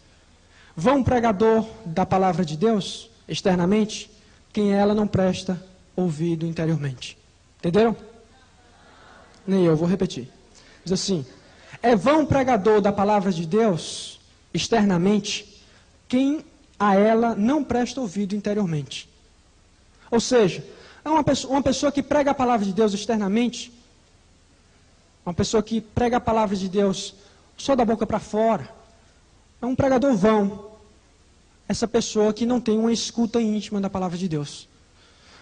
Speaker 1: Vã um pregador da palavra de Deus, externamente, quem ela não presta ouvido interiormente. Entenderam? Nem eu, vou repetir. Diz assim, é vã um pregador da palavra de Deus, externamente, quem a ela não presta ouvido interiormente. Ou seja, é uma pessoa que prega a palavra de Deus externamente, uma pessoa que prega a palavra de Deus só da boca para fora, é um pregador vão. Essa pessoa que não tem uma escuta íntima da palavra de Deus.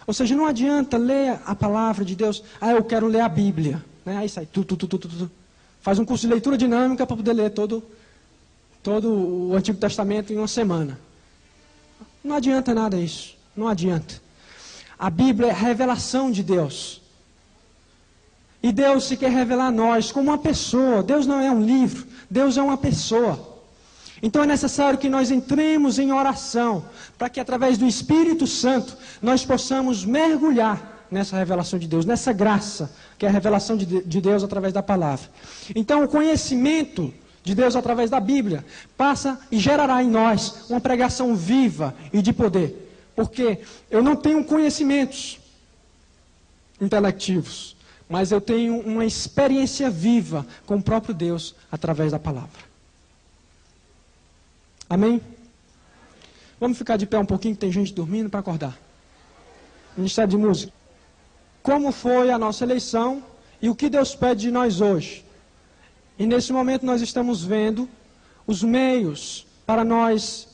Speaker 1: Ou seja, não adianta ler a palavra de Deus, eu quero ler a Bíblia. Né? Aí sai, faz um curso de leitura dinâmica para poder ler todo o Antigo Testamento em uma semana. Não adianta nada isso, não adianta. A Bíblia é a revelação de Deus. E Deus se quer revelar a nós como uma pessoa. Deus não é um livro, Deus é uma pessoa. Então é necessário que nós entremos em oração, para que através do Espírito Santo nós possamos mergulhar nessa revelação de Deus, nessa graça, que é a revelação de Deus através da palavra. Então o conhecimento de Deus através da Bíblia passa e gerará em nós uma pregação viva e de poder. Porque eu não tenho conhecimentos intelectivos, mas eu tenho uma experiência viva com o próprio Deus através da palavra. Amém? Vamos ficar de pé um pouquinho, que tem gente dormindo, para acordar. Ministério de Música. Como foi a nossa eleição e o que Deus pede de nós hoje? E nesse momento nós estamos vendo os meios para nós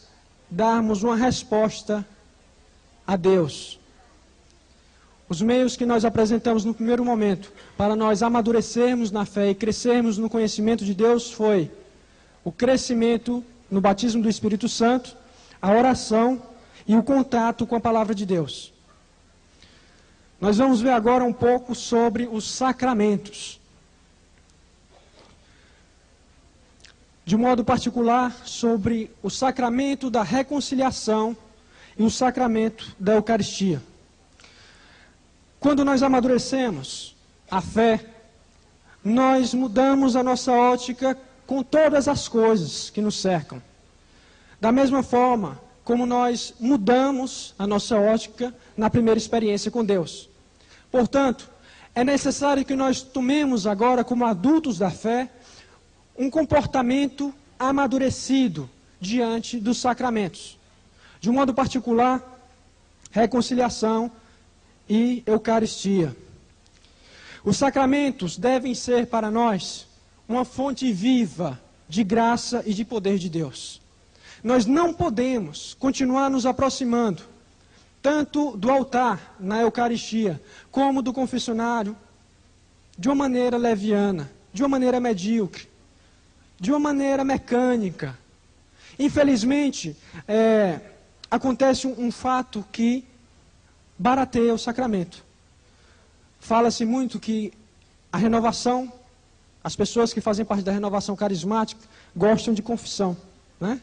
Speaker 1: darmos uma resposta a Deus. Os meios que nós apresentamos no primeiro momento para nós amadurecermos na fé e crescermos no conhecimento de Deus foi o crescimento no batismo do Espírito Santo, a oração e o contato com a palavra de Deus. Nós vamos ver agora um pouco sobre os sacramentos. De modo particular, sobre o sacramento da reconciliação e o sacramento da Eucaristia. Quando nós amadurecemos a fé, nós mudamos a nossa ótica com todas as coisas que nos cercam. Da mesma forma como nós mudamos a nossa ótica na primeira experiência com Deus. Portanto, é necessário que nós tomemos agora, como adultos da fé, um comportamento amadurecido diante dos sacramentos. De um modo particular, reconciliação e Eucaristia. Os sacramentos devem ser para nós uma fonte viva de graça e de poder de Deus. Nós não podemos continuar nos aproximando tanto do altar na Eucaristia como do confessionário de uma maneira leviana, de uma maneira medíocre, de uma maneira mecânica. Infelizmente, acontece um fato que barateia o sacramento. Fala-se muito que a renovação, as pessoas que fazem parte da renovação carismática gostam de confissão, né?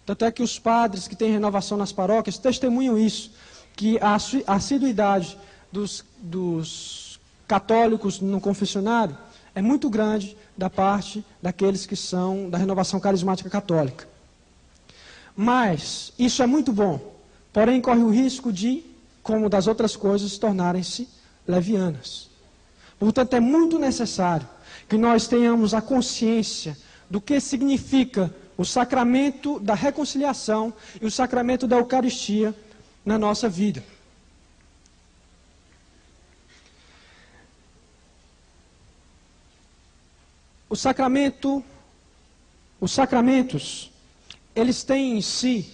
Speaker 1: Tanto é que os padres que têm renovação nas paróquias testemunham isso, que a assiduidade dos católicos no confessionário é muito grande da parte daqueles que são da renovação carismática católica. Mas isso é muito bom, porém corre o risco de, como das outras coisas, tornarem-se levianas. Portanto, é muito necessário que nós tenhamos a consciência do que significa o sacramento da reconciliação e o sacramento da Eucaristia na nossa vida. Os sacramentos, eles têm em si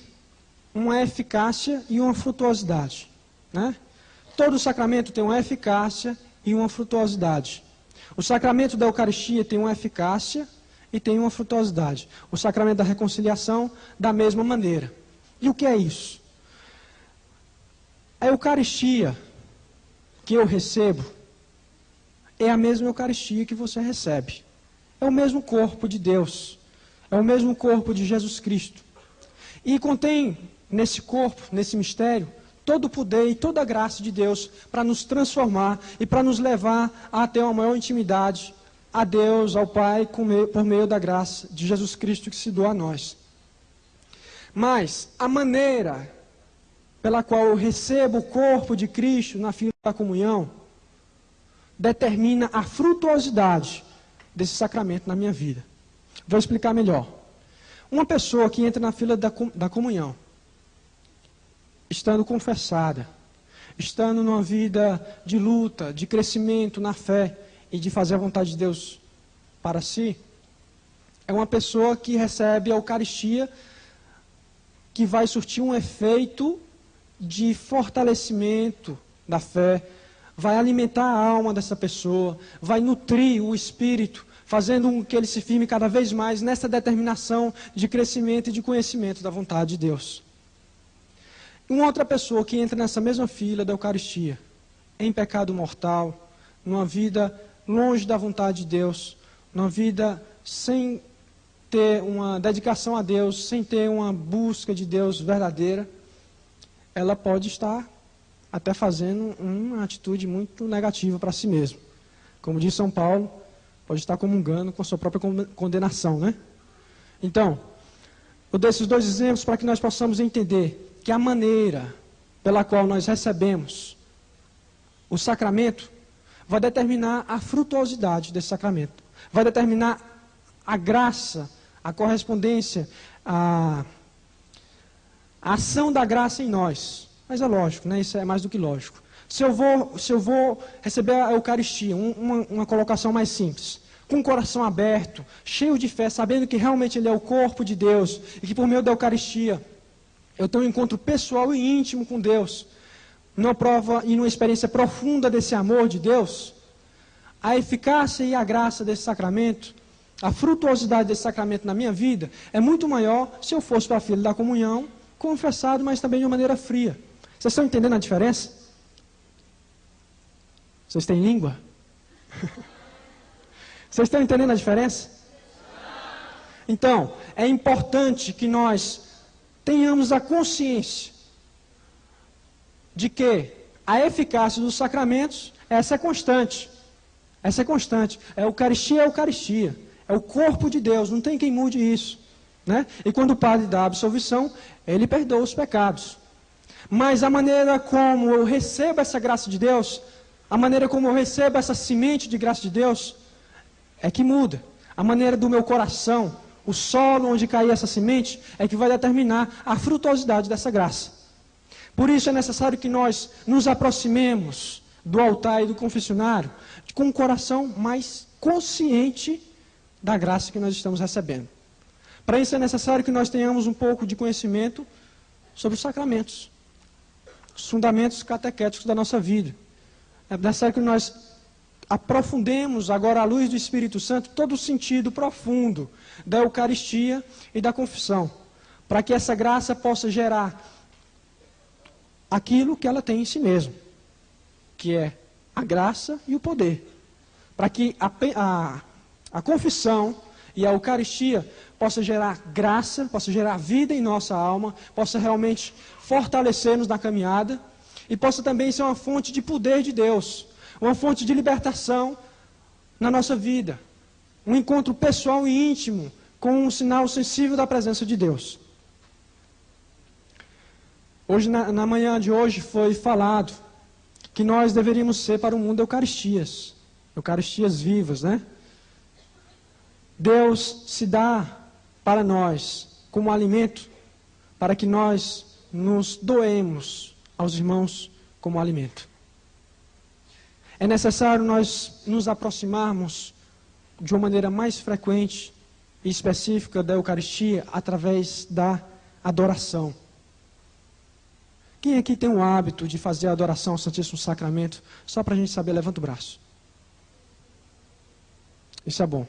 Speaker 1: uma eficácia e uma frutuosidade, né? Todo sacramento tem uma eficácia e uma frutuosidade. O sacramento da Eucaristia tem uma eficácia e tem uma frutuosidade. O sacramento da reconciliação, da mesma maneira. E o que é isso? A Eucaristia que eu recebo é a mesma Eucaristia que você recebe. É o mesmo corpo de Deus. É o mesmo corpo de Jesus Cristo. E contém nesse corpo, nesse mistério, todo o poder e toda a graça de Deus para nos transformar e para nos levar a ter uma maior intimidade a Deus, ao Pai, por meio da graça de Jesus Cristo que se doa a nós. Mas a maneira pela qual eu recebo o corpo de Cristo na fila da comunhão determina a frutuosidade desse sacramento na minha vida. Vou explicar melhor. Uma pessoa que entra na fila da comunhão, estando confessada, estando numa vida de luta, de crescimento na fé e de fazer a vontade de Deus para si, é uma pessoa que recebe a Eucaristia, que vai surtir um efeito de fortalecimento da fé, vai alimentar a alma dessa pessoa, vai nutrir o espírito, fazendo com que ele se firme cada vez mais nessa determinação de crescimento e de conhecimento da vontade de Deus. Uma outra pessoa que entra nessa mesma fila da Eucaristia, em pecado mortal, numa vida longe da vontade de Deus, numa vida sem ter uma dedicação a Deus, sem ter uma busca de Deus verdadeira, ela pode estar até fazendo uma atitude muito negativa para si mesma. Como diz São Paulo, pode estar comungando com a sua própria condenação, né? Então, eu dei esses dois exemplos para que nós possamos entender que a maneira pela qual nós recebemos o sacramento vai determinar a frutuosidade desse sacramento, vai determinar a graça, a correspondência, a ação da graça em nós. Mas é lógico, né? Isso é mais do que lógico. Se eu vou receber a Eucaristia, uma colocação mais simples, com o coração aberto, cheio de fé, sabendo que realmente ele é o corpo de Deus, e que por meio da Eucaristia eu tenho um encontro pessoal e íntimo com Deus, numa prova e numa experiência profunda desse amor de Deus, a eficácia e a graça desse sacramento, a frutuosidade desse sacramento na minha vida, é muito maior se eu fosse para a fila da comunhão, confessado, mas também de uma maneira fria. Vocês estão entendendo a diferença? Vocês têm língua? Vocês estão entendendo a diferença? Então, é importante que nós tenhamos a consciência de que a eficácia dos sacramentos, essa é constante. Essa é constante. A Eucaristia é a Eucaristia. É o corpo de Deus, não tem quem mude isso, né? E quando o padre dá a absolvição, ele perdoa os pecados. Mas a maneira como eu recebo essa graça de Deus, a maneira como eu recebo essa semente de graça de Deus, é que muda. A maneira do meu coração, o solo onde cair essa semente, é que vai determinar a frutuosidade dessa graça. Por isso é necessário que nós nos aproximemos do altar e do confessionário com um coração mais consciente da graça que nós estamos recebendo. Para isso é necessário que nós tenhamos um pouco de conhecimento sobre os sacramentos, os fundamentos catequéticos da nossa vida. É necessário que nós aprofundemos agora à luz do Espírito Santo todo o sentido profundo da Eucaristia e da confissão, para que essa graça possa gerar aquilo que ela tem em si mesma, que é a graça e o poder, para que a confissão e a Eucaristia possa gerar graça, possa gerar vida em nossa alma, possa realmente fortalecer-nos na caminhada e possa também ser uma fonte de poder de Deus, uma fonte de libertação na nossa vida, um encontro pessoal e íntimo com um sinal sensível da presença de Deus. Hoje, na manhã de hoje, foi falado que nós deveríamos ser para o mundo Eucaristias vivas, né? Deus se dá para nós como alimento, para que nós nos doemos aos irmãos como alimento. É necessário nós nos aproximarmos de uma maneira mais frequente e específica da Eucaristia através da adoração. Quem aqui tem o hábito de fazer a adoração ao Santíssimo Sacramento? Só para a gente saber, levanta o braço. Isso é bom.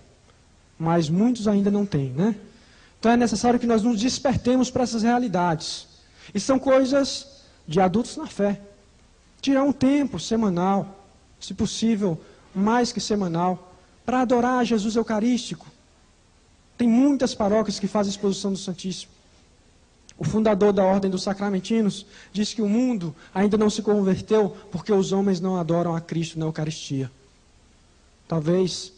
Speaker 1: Mas muitos ainda não têm, né? Então é necessário que nós nos despertemos para essas realidades. E são coisas de adultos na fé. Tirar um tempo semanal, se possível, mais que semanal, para adorar a Jesus Eucarístico. Tem muitas paróquias que fazem a exposição do Santíssimo. O fundador da Ordem dos Sacramentinos diz que o mundo ainda não se converteu porque os homens não adoram a Cristo na Eucaristia. Talvez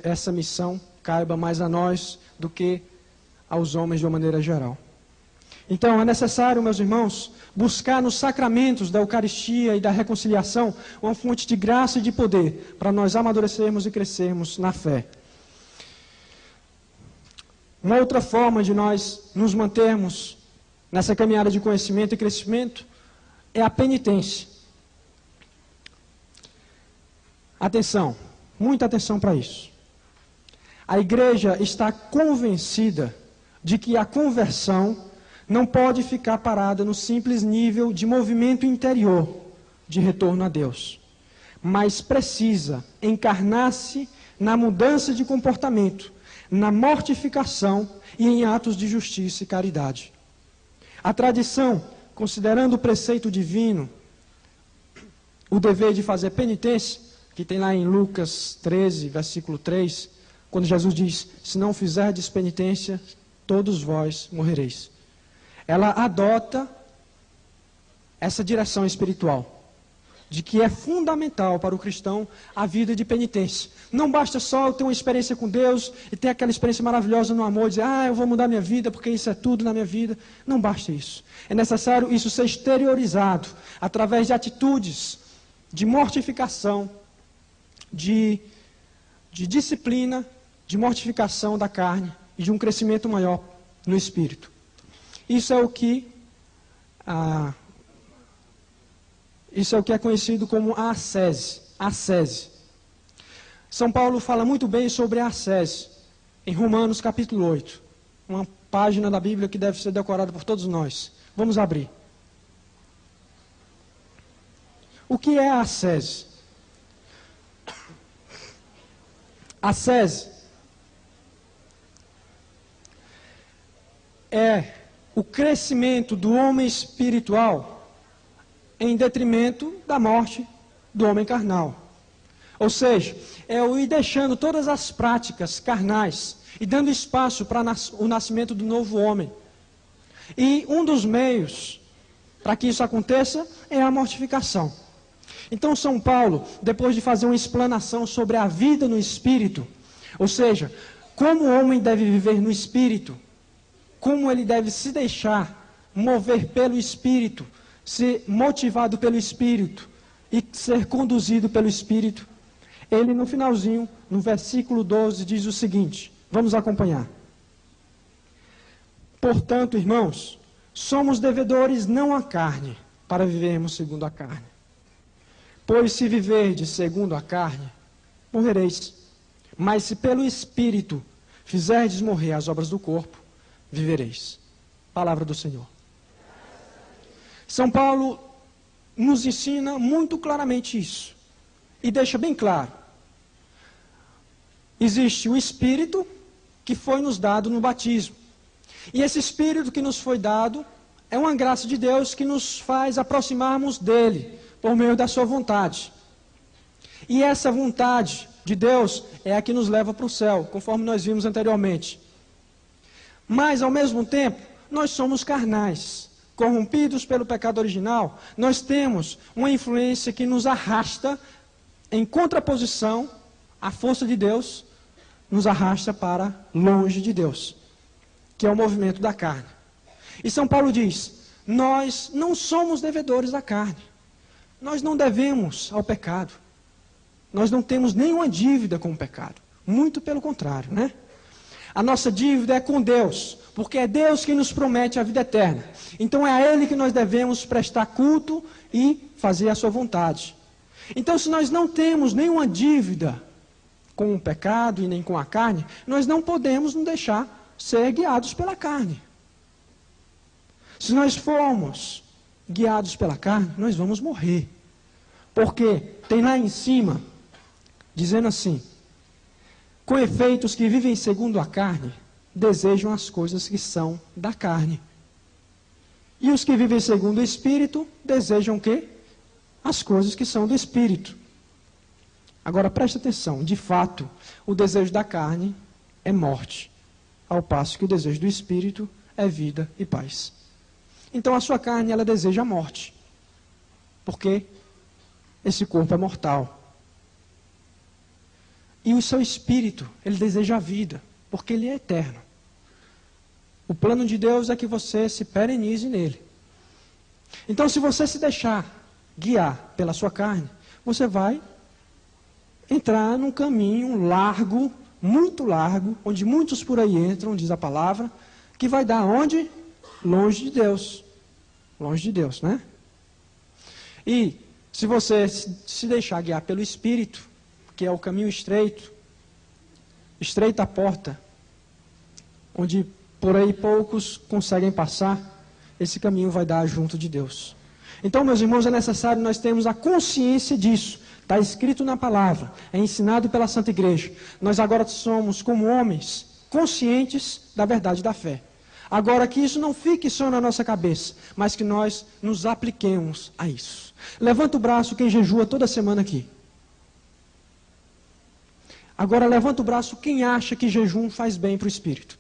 Speaker 1: essa missão caiba mais a nós do que aos homens de uma maneira geral. Então é necessário, meus irmãos, buscar nos sacramentos da Eucaristia e da reconciliação uma fonte de graça e de poder para nós amadurecermos e crescermos na fé. Uma outra forma de nós nos mantermos nessa caminhada de conhecimento e crescimento é a penitência. Atenção, muita atenção para isso. A igreja está convencida de que a conversão não pode ficar parada no simples nível de movimento interior de retorno a Deus, mas precisa encarnar-se na mudança de comportamento, na mortificação e em atos de justiça e caridade. A tradição, considerando o preceito divino, o dever de fazer penitência, que tem lá em Lucas 13, versículo 3, quando Jesus diz, se não fizerdes penitência, todos vós morrereis. Ela adota essa direção espiritual, de que é fundamental para o cristão a vida de penitência. Não basta só eu ter uma experiência com Deus e ter aquela experiência maravilhosa no amor, dizer, eu vou mudar minha vida porque isso é tudo na minha vida. Não basta isso. É necessário isso ser exteriorizado através de atitudes de mortificação, de disciplina, de mortificação da carne e de um crescimento maior no espírito. Isso é o que é conhecido como a ascese. São Paulo fala muito bem sobre a ascese em Romanos capítulo 8. Uma página da Bíblia que deve ser decorada por todos nós. Vamos abrir. O que é a ascese? A ascese é o crescimento do homem espiritual em detrimento da morte do homem carnal. Ou seja, é o ir deixando todas as práticas carnais e dando espaço para o nascimento do novo homem. E um dos meios para que isso aconteça é a mortificação. Então São Paulo, depois de fazer uma explanação sobre a vida no espírito, ou seja, como o homem deve viver no espírito, como ele deve se deixar mover pelo espírito, ser motivado pelo espírito e ser conduzido pelo espírito, ele no finalzinho, no versículo 12, diz o seguinte, vamos acompanhar. Portanto, irmãos, somos devedores não à carne, para vivermos segundo a carne. Pois se viverdes segundo a carne, morrereis. Mas se pelo Espírito fizerdes morrer as obras do corpo, vivereis. Palavra do Senhor. São Paulo nos ensina muito claramente isso. E deixa bem claro. Existe o Espírito que foi nos dado no batismo. E esse Espírito que nos foi dado é uma graça de Deus que nos faz aproximarmos dele por meio da sua vontade. E essa vontade de Deus é a que nos leva para o céu, conforme nós vimos anteriormente. Mas, ao mesmo tempo, nós somos carnais, corrompidos pelo pecado original. Nós temos uma influência que nos arrasta em contraposição à força de Deus, nos arrasta para longe de Deus, que é o movimento da carne. E São Paulo diz, nós não somos devedores da carne. Nós não devemos ao pecado. Nós não temos nenhuma dívida com o pecado. Muito pelo contrário, né? A nossa dívida é com Deus, porque é Deus que nos promete a vida eterna. Então é a Ele que nós devemos prestar culto e fazer a sua vontade. Então, se nós não temos nenhuma dívida com o pecado e nem com a carne, nós não podemos nos deixar ser guiados pela carne. Se nós formos guiados pela carne, nós vamos morrer. Porque tem lá em cima, dizendo assim, com efeito, os que vivem segundo a carne, desejam as coisas que são da carne. E os que vivem segundo o Espírito, desejam o quê? As coisas que são do Espírito. Agora preste atenção, de fato, o desejo da carne é morte, ao passo que o desejo do Espírito é vida e paz. Então a sua carne, ela deseja a morte, porque esse corpo é mortal. E o seu espírito, ele deseja a vida, porque ele é eterno. O plano de Deus é que você se perenize nele. Então, se você se deixar guiar pela sua carne, você vai entrar num caminho largo, muito largo, onde muitos por aí entram, diz a palavra, que vai dar onde? Longe de Deus. Longe de Deus, né? E se você se deixar guiar pelo Espírito, que é o caminho estreito, estreita a porta, onde por aí poucos conseguem passar, esse caminho vai dar junto de Deus. Então, meus irmãos, é necessário nós termos a consciência disso. Está escrito na palavra, é ensinado pela Santa Igreja. Nós agora somos, como homens, conscientes da verdade da fé. Agora, que isso não fique só na nossa cabeça, mas que nós nos apliquemos a isso. Levanta o braço quem jejua toda semana aqui. Agora, levanta o braço quem acha que jejum faz bem para o espírito.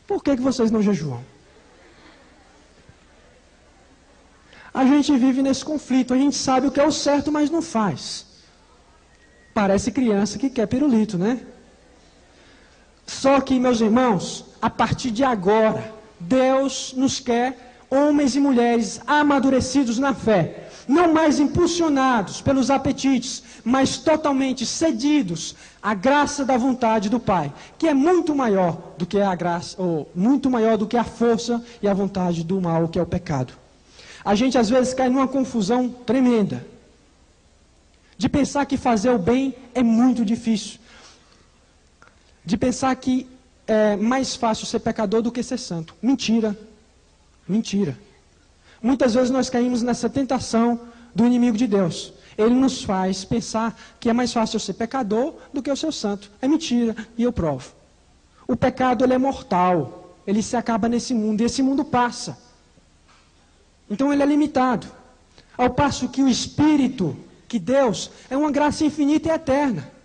Speaker 1: Por que vocês não jejuam? A gente vive nesse conflito, a gente sabe o que é o certo, mas não faz. Parece criança que quer pirulito, né? Só que, meus irmãos, a partir de agora, Deus nos quer homens e mulheres amadurecidos na fé, não mais impulsionados pelos apetites, mas totalmente cedidos à graça da vontade do Pai, que é muito maior do que a graça, ou muito maior do que a força e a vontade do mal, que é o pecado. A gente às vezes cai numa confusão tremenda, de pensar que fazer o bem é muito difícil, de pensar que é mais fácil ser pecador do que ser santo. Mentira. Mentira. Muitas vezes nós caímos nessa tentação do inimigo de Deus. Ele nos faz pensar que é mais fácil eu ser pecador do que eu ser santo. É mentira, e eu provo. O pecado, ele é mortal. Ele se acaba nesse mundo, e esse mundo passa. Então ele é limitado. Ao passo que o Espírito, que Deus, é uma graça infinita e eterna.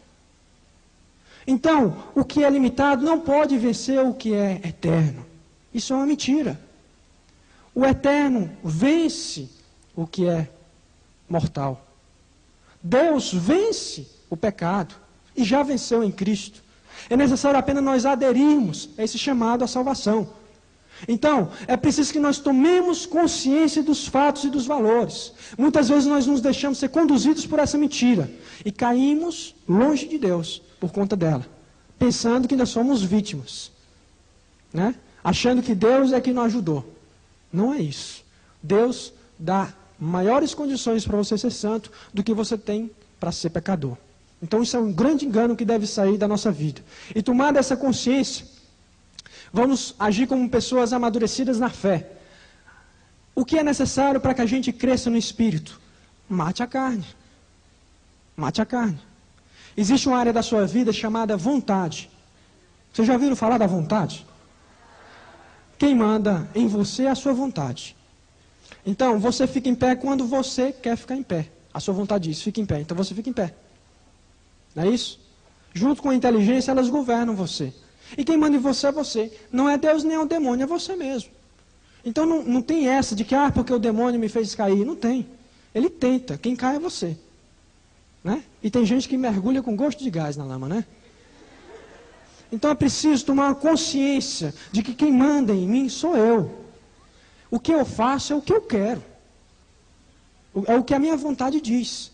Speaker 1: Então, o que é limitado não pode vencer o que é eterno. Isso é uma mentira. O eterno vence o que é mortal. Deus vence o pecado e já venceu em Cristo. É necessário apenas nós aderirmos a esse chamado à salvação. Então, é preciso que nós tomemos consciência dos fatos e dos valores. Muitas vezes nós nos deixamos ser conduzidos por essa mentira e caímos longe de Deus por conta dela, pensando que nós somos vítimas, né? achando que Deus é que nos ajudou. Não é isso. Deus dá maiores condições para você ser santo do que você tem para ser pecador. Então isso é um grande engano que deve sair da nossa vida. E tomada essa consciência, vamos agir como pessoas amadurecidas na fé. O que é necessário para que a gente cresça no Espírito? Mate a carne. Mate a carne. Existe uma área da sua vida chamada vontade. Vocês já ouviram falar da vontade? Quem manda em você é a sua vontade. Então, você fica em pé quando você quer ficar em pé. A sua vontade diz, fica em pé. Então você fica em pé. Não é isso? Junto com a inteligência, elas governam você. E quem manda em você é você. Não é Deus nem é o demônio, é você mesmo. Então não tem essa de que, porque o demônio me fez cair. Não tem. Ele tenta. Quem cai é você. Né? E tem gente que mergulha com gosto de gás na lama, né? Então é preciso tomar uma consciência de que quem manda em mim sou eu. O que eu faço é o que eu quero. É o que a minha vontade diz.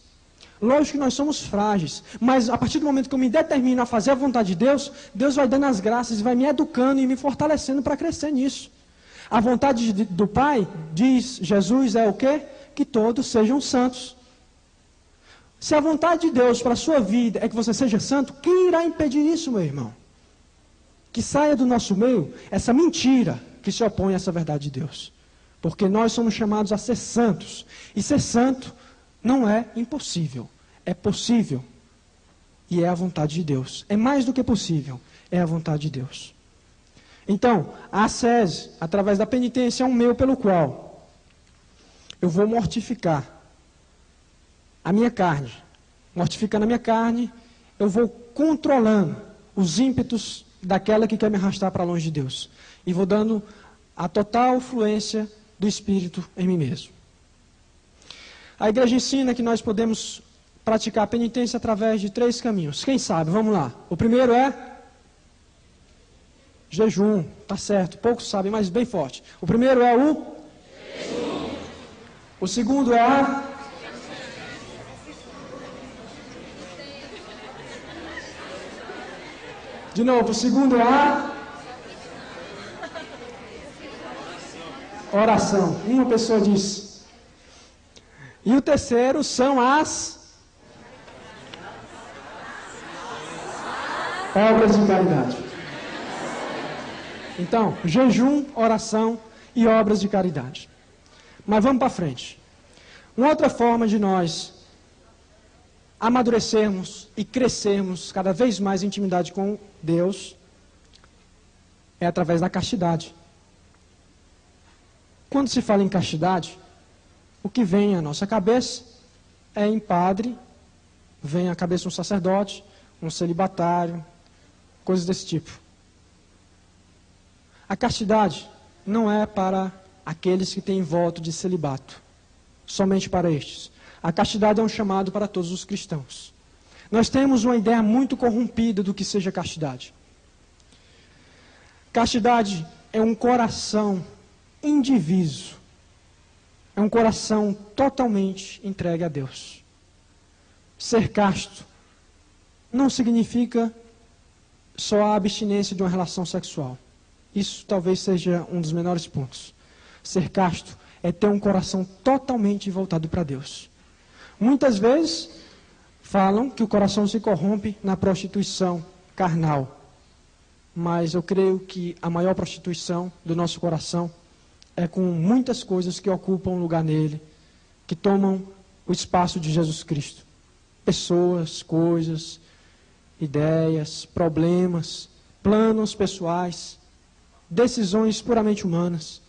Speaker 1: Lógico que nós somos frágeis, mas a partir do momento que eu me determino a fazer a vontade de Deus, Deus vai dando as graças e vai me educando e me fortalecendo para crescer nisso. A vontade do Pai, diz Jesus, é o quê? Que todos sejam santos. Se a vontade de Deus para a sua vida é que você seja santo, quem irá impedir isso, meu irmão? Que saia do nosso meio essa mentira que se opõe a essa verdade de Deus. Porque nós somos chamados a ser santos. E ser santo não é impossível. É possível. E é a vontade de Deus. É mais do que possível. É a vontade de Deus. Então, a ascese, através da penitência, é um meio pelo qual eu vou mortificar a minha carne. Mortificando a minha carne, eu vou controlando os ímpetos daquela que quer me arrastar para longe de Deus. E vou dando a total fluência do Espírito em mim mesmo. A igreja ensina que nós podemos praticar a penitência através de 3 caminhos. Quem sabe? Vamos lá. O primeiro é jejum. Tá certo, poucos sabem, mas bem forte. O primeiro é o jejum. O segundo é a de novo, o segundo é a oração. Uma pessoa diz. E o terceiro são as obras de caridade. Então, jejum, oração e obras de caridade. Mas vamos para frente. Uma outra forma de nós amadurecermos e crescermos cada vez mais em intimidade com Deus é através da castidade. Quando se fala em castidade, o que vem à nossa cabeça é em padre, vem à cabeça um sacerdote, um celibatário, coisas desse tipo. A castidade não é para aqueles que têm voto de celibato, somente para estes. A castidade é um chamado para todos os cristãos. Nós temos uma ideia muito corrompida do que seja castidade. Castidade é um coração indiviso. É um coração totalmente entregue a Deus. Ser casto não significa só a abstinência de uma relação sexual. Isso talvez seja um dos menores pontos. Ser casto é ter um coração totalmente voltado para Deus. Muitas vezes falam que o coração se corrompe na prostituição carnal. Mas eu creio que a maior prostituição do nosso coração é com muitas coisas que ocupam lugar nele, que tomam o espaço de Jesus Cristo. Pessoas, coisas, ideias, problemas, planos pessoais, decisões puramente humanas.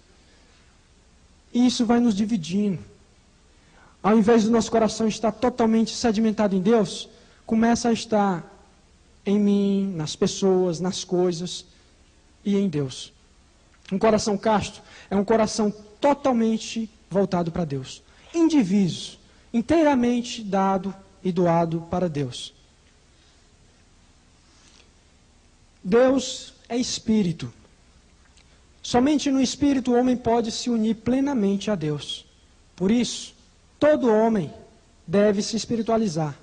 Speaker 1: E isso vai nos dividindo. Ao invés do nosso coração estar totalmente sedimentado em Deus, começa a estar em mim, nas pessoas, nas coisas e em Deus. Um coração casto é um coração totalmente voltado para Deus. Indiviso, inteiramente dado e doado para Deus. Deus é Espírito. Somente no Espírito o homem pode se unir plenamente a Deus. Por isso, todo homem deve se espiritualizar,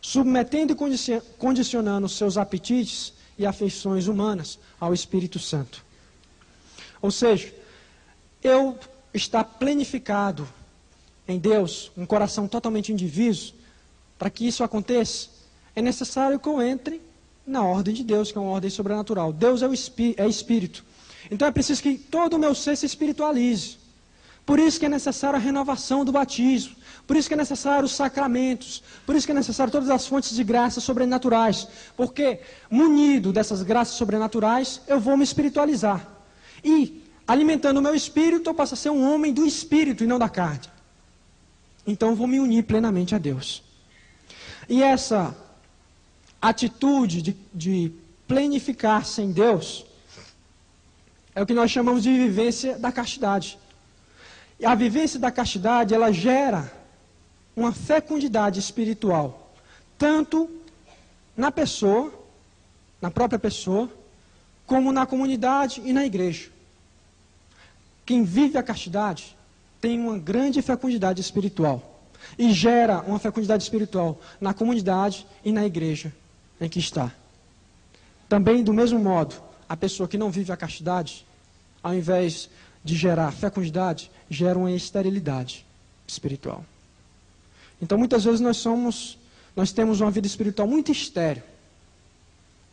Speaker 1: submetendo e condicionando seus apetites e afeições humanas ao Espírito Santo. Ou seja, eu estar planificado em Deus, um coração totalmente indiviso, para que isso aconteça, é necessário que eu entre na ordem de Deus, que é uma ordem sobrenatural. Deus é Espírito. Então é preciso que todo o meu ser se espiritualize. Por isso que é necessária a renovação do batismo. Por isso que é necessário os sacramentos. Por isso que é necessário todas as fontes de graças sobrenaturais. Porque, munido dessas graças sobrenaturais, eu vou me espiritualizar. E, alimentando o meu espírito, eu passo a ser um homem do espírito e não da carne. Então eu vou me unir plenamente a Deus. E essa atitude de planificar-se em Deus é o que nós chamamos de vivência da castidade. E a vivência da castidade, ela gera uma fecundidade espiritual, tanto na pessoa, na própria pessoa, como na comunidade e na igreja. Quem vive a castidade tem uma grande fecundidade espiritual e gera uma fecundidade espiritual na comunidade e na igreja em que está. Também, do mesmo modo, a pessoa que não vive a castidade, ao invés de gerar fecundidade, gera uma esterilidade espiritual. Então, muitas vezes nós temos uma vida espiritual muito estéril.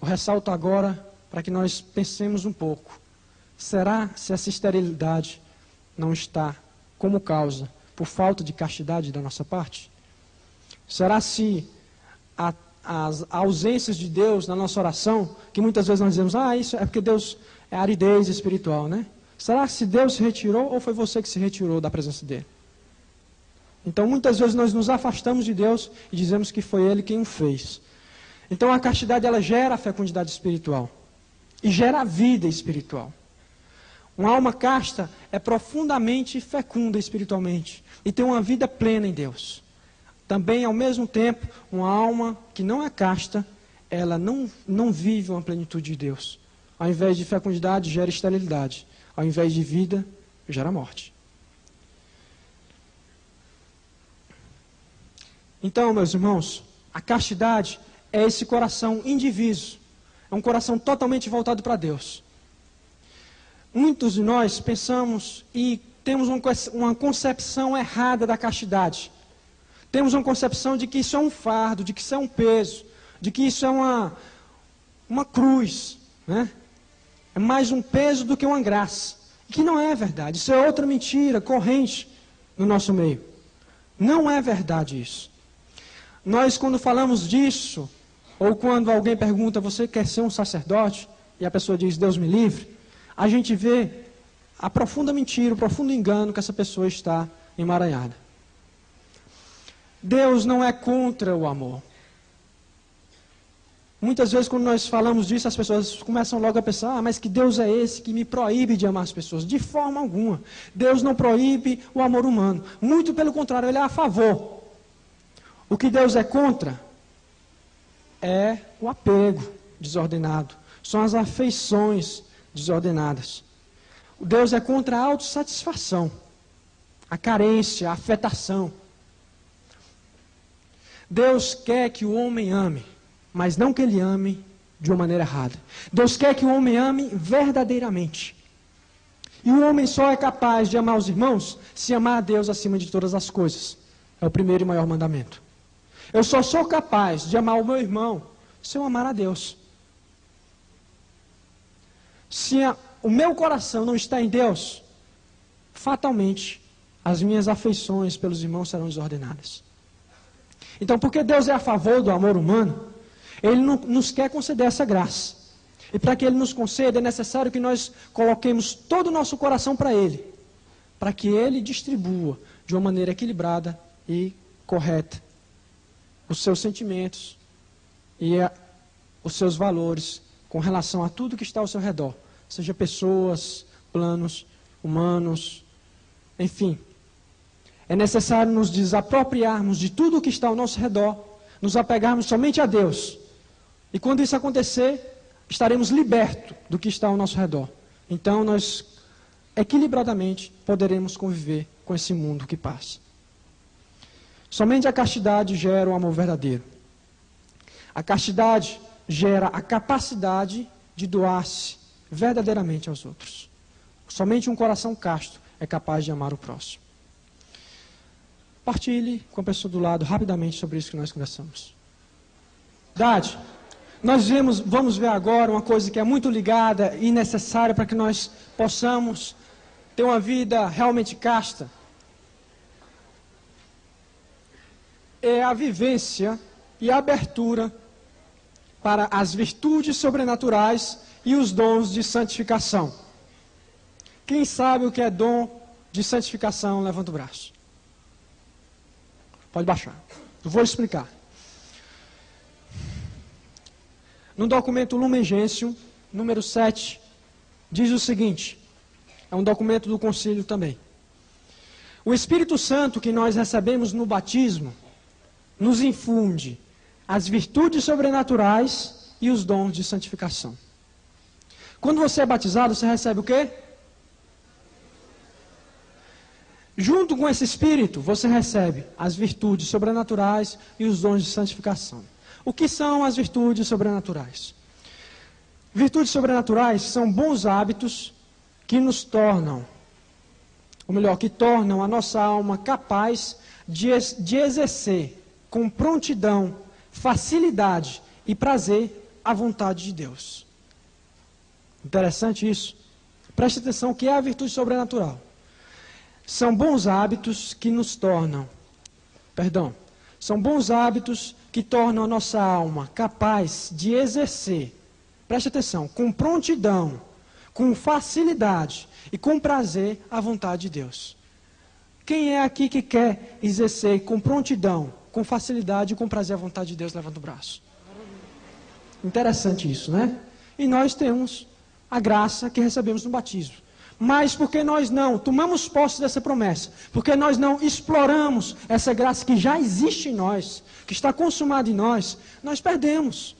Speaker 1: Eu ressalto agora para que nós pensemos um pouco. Será se essa esterilidade não está como causa por falta de castidade da nossa parte? Será se as ausências de Deus na nossa oração, que muitas vezes nós dizemos, isso é porque Deus é aridez espiritual, né? Será se Deus se retirou ou foi você que se retirou da presença dele? Então, muitas vezes nós nos afastamos de Deus e dizemos que foi Ele quem o fez. Então, a castidade, ela gera a fecundidade espiritual e gera a vida espiritual. Uma alma casta é profundamente fecunda espiritualmente e tem uma vida plena em Deus. Também, ao mesmo tempo, uma alma que não é casta, ela não vive uma plenitude de Deus. Ao invés de fecundidade, gera esterilidade. Ao invés de vida, gera morte. Então, meus irmãos, a castidade é esse coração indiviso. É um coração totalmente voltado para Deus. Muitos de nós pensamos e temos uma concepção errada da castidade. Temos uma concepção de que isso é um fardo, de que isso é um peso, de que isso é uma cruz, né? É mais um peso do que uma graça. E que não é verdade. Isso é outra mentira corrente no nosso meio. Não é verdade isso. Nós, quando falamos disso, ou quando alguém pergunta, você quer ser um sacerdote? E a pessoa diz, Deus me livre. A gente vê a profunda mentira, o profundo engano que essa pessoa está emaranhada. Deus não é contra o amor. Muitas vezes, quando nós falamos disso, as pessoas começam logo a pensar, mas que Deus é esse que me proíbe de amar as pessoas? De forma alguma. Deus não proíbe o amor humano. Muito pelo contrário, Ele é a favor. O que Deus é contra é o apego desordenado. São as afeições desordenadas. Deus é contra a autossatisfação, a carência, a afetação. Deus quer que o homem ame, mas não que ele ame de uma maneira errada. Deus quer que o homem ame verdadeiramente. E o homem só é capaz de amar os irmãos se amar a Deus acima de todas as coisas. É o primeiro e maior mandamento. Eu só sou capaz de amar o meu irmão se eu amar a Deus. Se o meu coração não está em Deus, fatalmente as minhas afeições pelos irmãos serão desordenadas. Então, porque Deus é a favor do amor humano, Ele não nos quer conceder essa graça. E para que Ele nos conceda, é necessário que nós coloquemos todo o nosso coração para Ele, para que Ele distribua de uma maneira equilibrada e correta os seus sentimentos e os seus valores com relação a tudo que está ao seu redor, seja pessoas, planos, humanos, enfim. É necessário nos desapropriarmos de tudo o que está ao nosso redor, nos apegarmos somente a Deus. E quando isso acontecer, estaremos libertos do que está ao nosso redor. Então nós, equilibradamente, poderemos conviver com esse mundo que passa. Somente a castidade gera o amor verdadeiro. A castidade gera a capacidade de doar-se verdadeiramente aos outros. Somente um coração casto é capaz de amar o próximo. Partilhe com a pessoa do lado rapidamente sobre isso que nós conversamos. Verdade. Nós vamos ver agora uma coisa que é muito ligada e necessária para que nós possamos ter uma vida realmente casta. É a vivência e a abertura para as virtudes sobrenaturais e os dons de santificação. Quem sabe o que é dom de santificação, levanta o braço. Pode baixar. Eu vou explicar. No documento Lumen Gentium, número 7, diz o seguinte, é um documento do concílio também. O Espírito Santo que nós recebemos no batismo, nos infunde as virtudes sobrenaturais e os dons de santificação. Quando você é batizado, você recebe o quê? Junto com esse Espírito, você recebe as virtudes sobrenaturais e os dons de santificação. O que são as virtudes sobrenaturais? Virtudes sobrenaturais são bons hábitos que nos tornam, ou melhor, que tornam a nossa alma capaz de exercer com prontidão, facilidade e prazer a vontade de Deus. Interessante isso. Preste atenção, o que é a virtude sobrenatural? São bons hábitos que nos tornam, são bons hábitos que tornam a nossa alma capaz de exercer, preste atenção, com prontidão, com facilidade e com prazer a vontade de Deus. Quem é aqui que quer exercer com prontidão, com facilidade e com prazer a vontade de Deus? Levanta o braço. Interessante isso, né? E nós temos a graça que recebemos no batismo. Mas porque nós não tomamos posse dessa promessa, porque nós não exploramos essa graça que já existe em nós, que está consumada em nós, nós perdemos.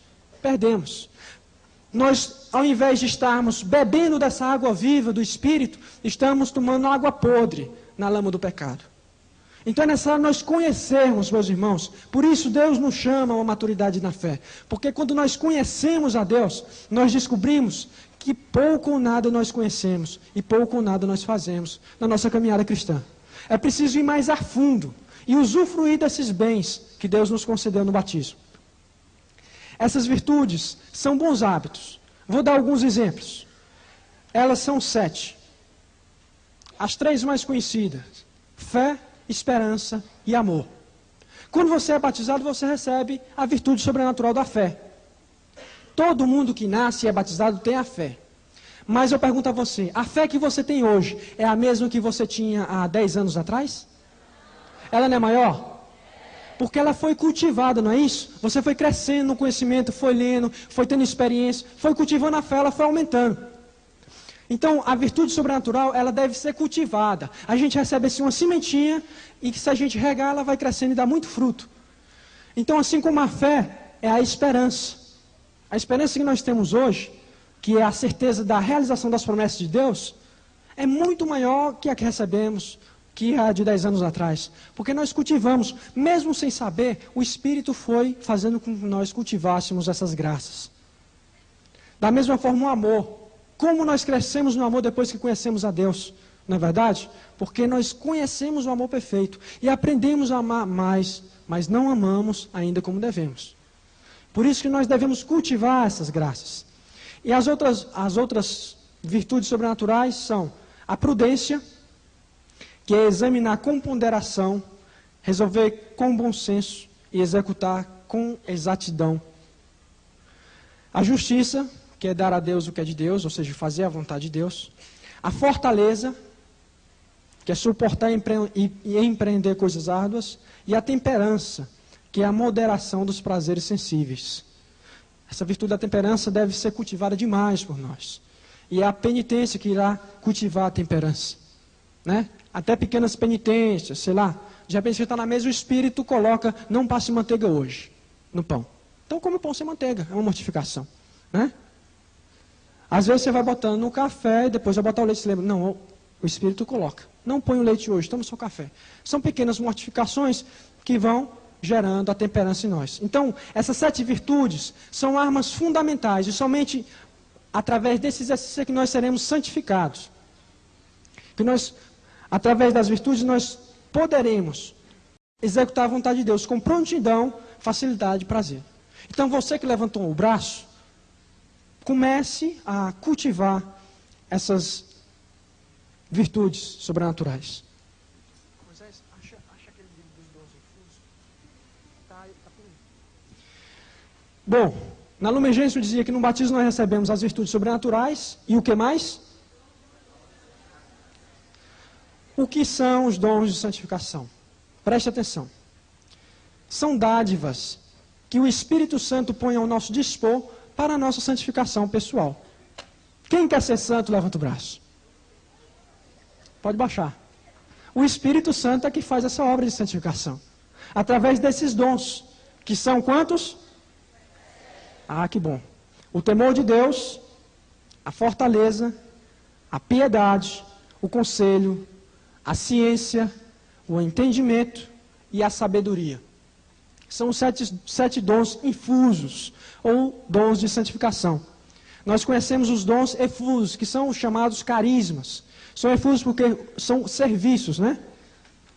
Speaker 1: Nós, ao invés de estarmos bebendo dessa água viva do Espírito, estamos tomando água podre na lama do pecado. Então é necessário nós conhecermos, meus irmãos. Por isso Deus nos chama a uma maturidade na fé. Porque quando nós conhecemos a Deus, nós descobrimos que pouco ou nada nós conhecemos e pouco ou nada nós fazemos na nossa caminhada cristã. É preciso ir mais a fundo e usufruir desses bens que Deus nos concedeu no batismo. Essas virtudes são bons hábitos. Vou dar alguns exemplos. Elas são 7. As 3 mais conhecidas: fé, esperança e amor. Quando você é batizado, você recebe a virtude sobrenatural da fé. Todo mundo que nasce e é batizado tem a fé. Mas eu pergunto a você, a fé que você tem hoje é a mesma que você tinha há 10 anos atrás? Ela não é maior? Porque ela foi cultivada, não é isso? Você foi crescendo no conhecimento, foi lendo, foi tendo experiência, foi cultivando a fé, ela foi aumentando. Então, a virtude sobrenatural, ela deve ser cultivada. A gente recebe assim uma sementinha e que se a gente regar, ela vai crescendo e dá muito fruto. Então, assim como a fé é a esperança. A esperança que nós temos hoje, que é a certeza da realização das promessas de Deus, é muito maior que a que recebemos, que a de 10 anos atrás. Porque nós cultivamos, mesmo sem saber, o Espírito foi fazendo com que nós cultivássemos essas graças. Da mesma forma o amor. Como nós crescemos no amor depois que conhecemos a Deus? Não é verdade? Porque nós conhecemos o amor perfeito e aprendemos a amar mais, mas não amamos ainda como devemos. Por isso que nós devemos cultivar essas graças. E as outras virtudes sobrenaturais são a prudência, que é examinar com ponderação, resolver com bom senso e executar com exatidão. A justiça, que é dar a Deus o que é de Deus, ou seja, fazer a vontade de Deus. A fortaleza, que é suportar e empreender coisas árduas. E a temperança, que é a moderação dos prazeres sensíveis. Essa virtude da temperança deve ser cultivada demais por nós. E é a penitência que irá cultivar a temperança. Né? Até pequenas penitências, sei lá. De repente você está na mesa e o Espírito coloca, não passe manteiga hoje no pão. Então come o pão sem manteiga, é uma mortificação. Né? Às vezes você vai botando no café e depois vai botar o leite, você lembra? Não, o Espírito coloca. Não põe o leite hoje, toma só café. São pequenas mortificações que vão gerando a temperança em nós. Então, essas 7 virtudes são armas fundamentais e somente através desse exercício é que nós seremos santificados. Que nós, através das virtudes, nós poderemos executar a vontade de Deus com prontidão, facilidade e prazer. Então, você que levantou o braço, comece a cultivar essas virtudes sobrenaturais. Moisés, acha aquele livro dos 12 infusos? Tá por aí. Bom, na Lumen Gentium dizia que no batismo nós recebemos as virtudes sobrenaturais e o que mais? O que são os dons de santificação? Preste atenção. São dádivas que o Espírito Santo põe ao nosso dispor para a nossa santificação pessoal. Quem quer ser santo, levanta o braço. Pode baixar. O Espírito Santo é que faz essa obra de santificação. Através desses dons, que são quantos? Ah, que bom. O temor de Deus, a fortaleza, a piedade, o conselho, a ciência, o entendimento e a sabedoria. São os sete dons infusos, ou dons de santificação. Nós conhecemos os dons efusos, que são os chamados carismas. São efusos porque são serviços, né,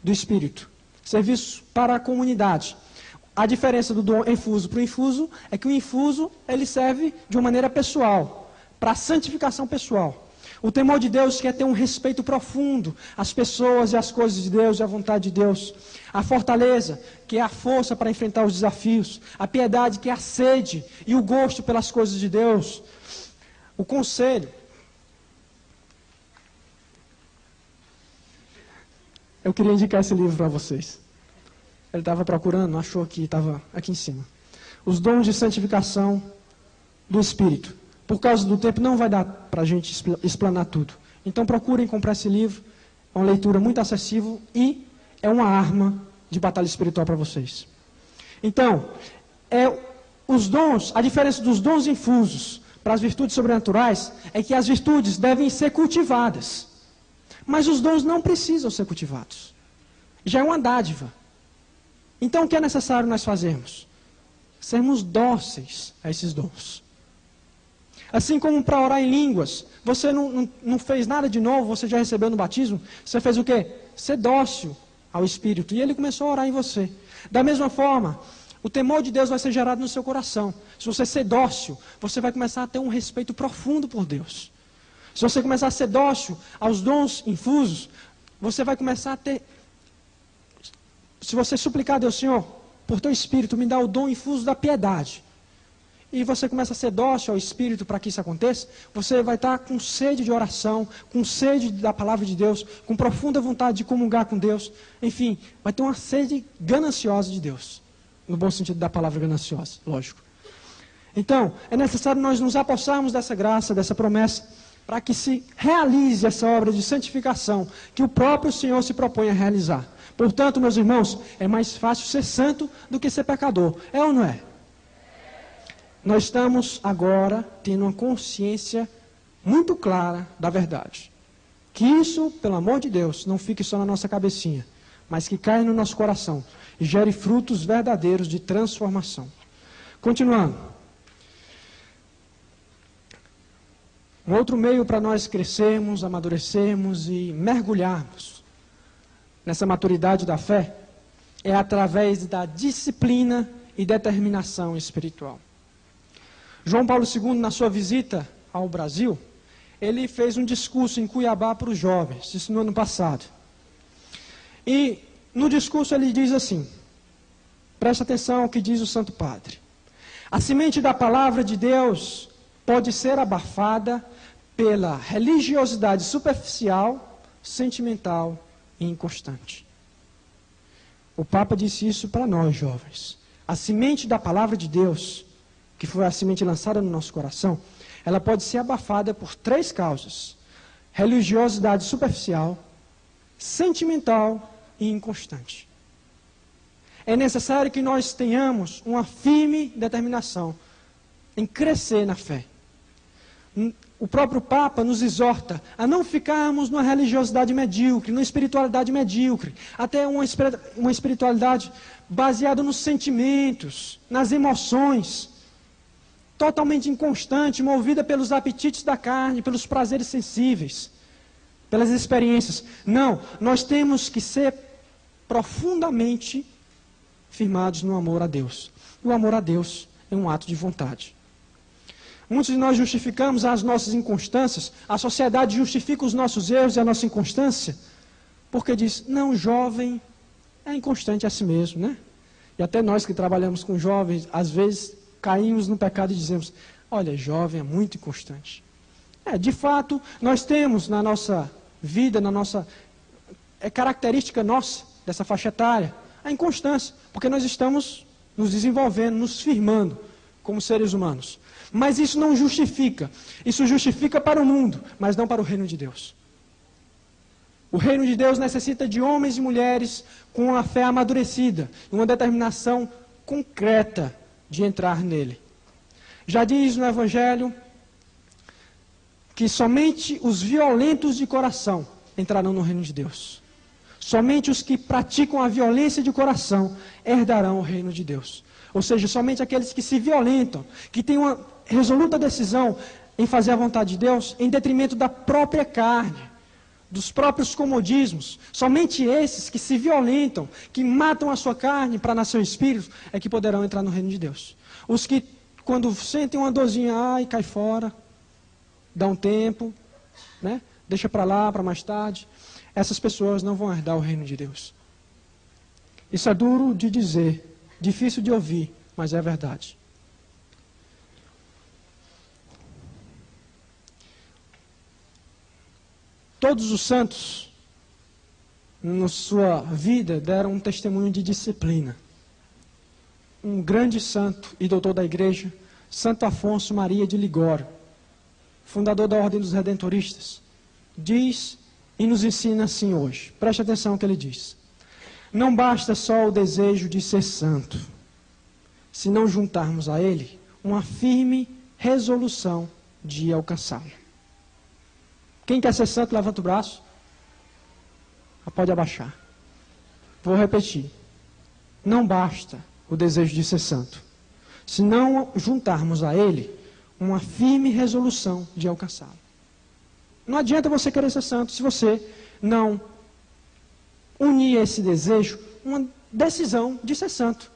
Speaker 1: do Espírito. Serviços para a comunidade. A diferença do dom efuso para o infuso é que o infuso ele serve de uma maneira pessoal, para a santificação pessoal. O temor de Deus quer ter um respeito profundo às pessoas e às coisas de Deus e à vontade de Deus. A fortaleza, que é a força para enfrentar os desafios. A piedade, que é a sede e o gosto pelas coisas de Deus. O conselho. Eu queria indicar esse livro para vocês. Ele estava procurando, achou que estava aqui em cima. Os dons de santificação do Espírito. Por causa do tempo, não vai dar para a gente explanar tudo. Então, procurem comprar esse livro. É uma leitura muito acessível e é uma arma de batalha espiritual para vocês. Então, os dons, a diferença dos dons infusos para as virtudes sobrenaturais é que as virtudes devem ser cultivadas. Mas os dons não precisam ser cultivados. Já é uma dádiva. Então, o que é necessário nós fazermos? Sermos dóceis a esses dons. Assim como para orar em línguas, você não fez nada de novo, você já recebeu no batismo, você fez o quê? Ser dócil ao Espírito, e ele começou a orar em você. Da mesma forma, o temor de Deus vai ser gerado no seu coração. Se você ser dócil, você vai começar a ter um respeito profundo por Deus. Se você começar a ser dócil aos dons infusos, você vai começar a ter... Se você suplicar a Deus, Senhor, por teu Espírito, me dá o dom infuso da piedade. E você começa a ser dócil ao Espírito para que isso aconteça, você vai estar com sede de oração, com sede da palavra de Deus, com profunda vontade de comungar com Deus. Enfim, vai ter uma sede gananciosa de Deus. No bom sentido da palavra gananciosa, lógico. Então, é necessário nós nos apossarmos dessa graça, dessa promessa, para que se realize essa obra de santificação que o próprio Senhor se propõe a realizar. Portanto, meus irmãos, é mais fácil ser santo do que ser pecador. É ou não é? Nós estamos agora tendo uma consciência muito clara da verdade. Que isso, pelo amor de Deus, não fique só na nossa cabecinha, mas que caia no nosso coração e gere frutos verdadeiros de transformação. Continuando. Um outro meio para nós crescermos, amadurecermos e mergulharmos nessa maturidade da fé é através da disciplina e determinação espiritual. João Paulo II, na sua visita ao Brasil, ele fez um discurso em Cuiabá para os jovens, isso no ano passado. E no discurso ele diz assim, preste atenção ao que diz o Santo Padre. A semente da palavra de Deus pode ser abafada pela religiosidade superficial, sentimental e inconstante. O Papa disse isso para nós, jovens. A semente da palavra de Deus, que foi a semente lançada no nosso coração, ela pode ser abafada por 3 causas: religiosidade superficial, sentimental e inconstante. É necessário que nós tenhamos uma firme determinação em crescer na fé. O próprio Papa nos exorta a não ficarmos numa religiosidade medíocre, numa espiritualidade medíocre, até uma espiritualidade baseada nos sentimentos, nas emoções, totalmente inconstante, movida pelos apetites da carne, pelos prazeres sensíveis. pelas experiências. Não, nós temos que ser profundamente firmados no amor a Deus. E o amor a Deus é um ato de vontade. Muitos de nós justificamos as nossas inconstâncias, a sociedade justifica os nossos erros e a nossa inconstância, porque diz, não, jovem é inconstante a si mesmo, né? E até nós que trabalhamos com jovens, às vezes caímos no pecado e dizemos, olha, jovem é muito inconstante. De fato, nós temos na nossa vida, é característica nossa, dessa faixa etária, a inconstância, porque nós estamos nos desenvolvendo, nos firmando como seres humanos. Mas isso não justifica. Isso justifica para o mundo, mas não para o reino de Deus. O reino de Deus necessita de homens e mulheres com a fé amadurecida, uma determinação concreta de entrar nele. Já diz no Evangelho que somente os violentos de coração entrarão no reino de Deus. Somente os que praticam a violência de coração herdarão o reino de Deus. Ou seja, somente aqueles que se violentam, que têm uma resoluta decisão em fazer a vontade de Deus, em detrimento da própria carne, dos próprios comodismos, somente esses que se violentam, que matam a sua carne para nascer o Espírito, é que poderão entrar no reino de Deus. Os que, quando sentem uma dorzinha, cai fora, dá um tempo, né? Deixa para lá, para mais tarde, essas pessoas não vão herdar o reino de Deus. Isso é duro de dizer, difícil de ouvir, mas é verdade. Todos os santos, na sua vida, deram um testemunho de disciplina. Um grande santo e doutor da igreja, Santo Afonso Maria de Ligório, fundador da Ordem dos Redentoristas, diz e nos ensina assim hoje. Preste atenção no que ele diz. Não basta só o desejo de ser santo, se não juntarmos a ele uma firme resolução de alcançá-lo. Quem quer ser santo, levanta o braço. Pode abaixar. Vou repetir. Não basta o desejo de ser santo, se não juntarmos a ele uma firme resolução de alcançá-lo. Não adianta você querer ser santo se você não unir a esse desejo uma decisão de ser santo.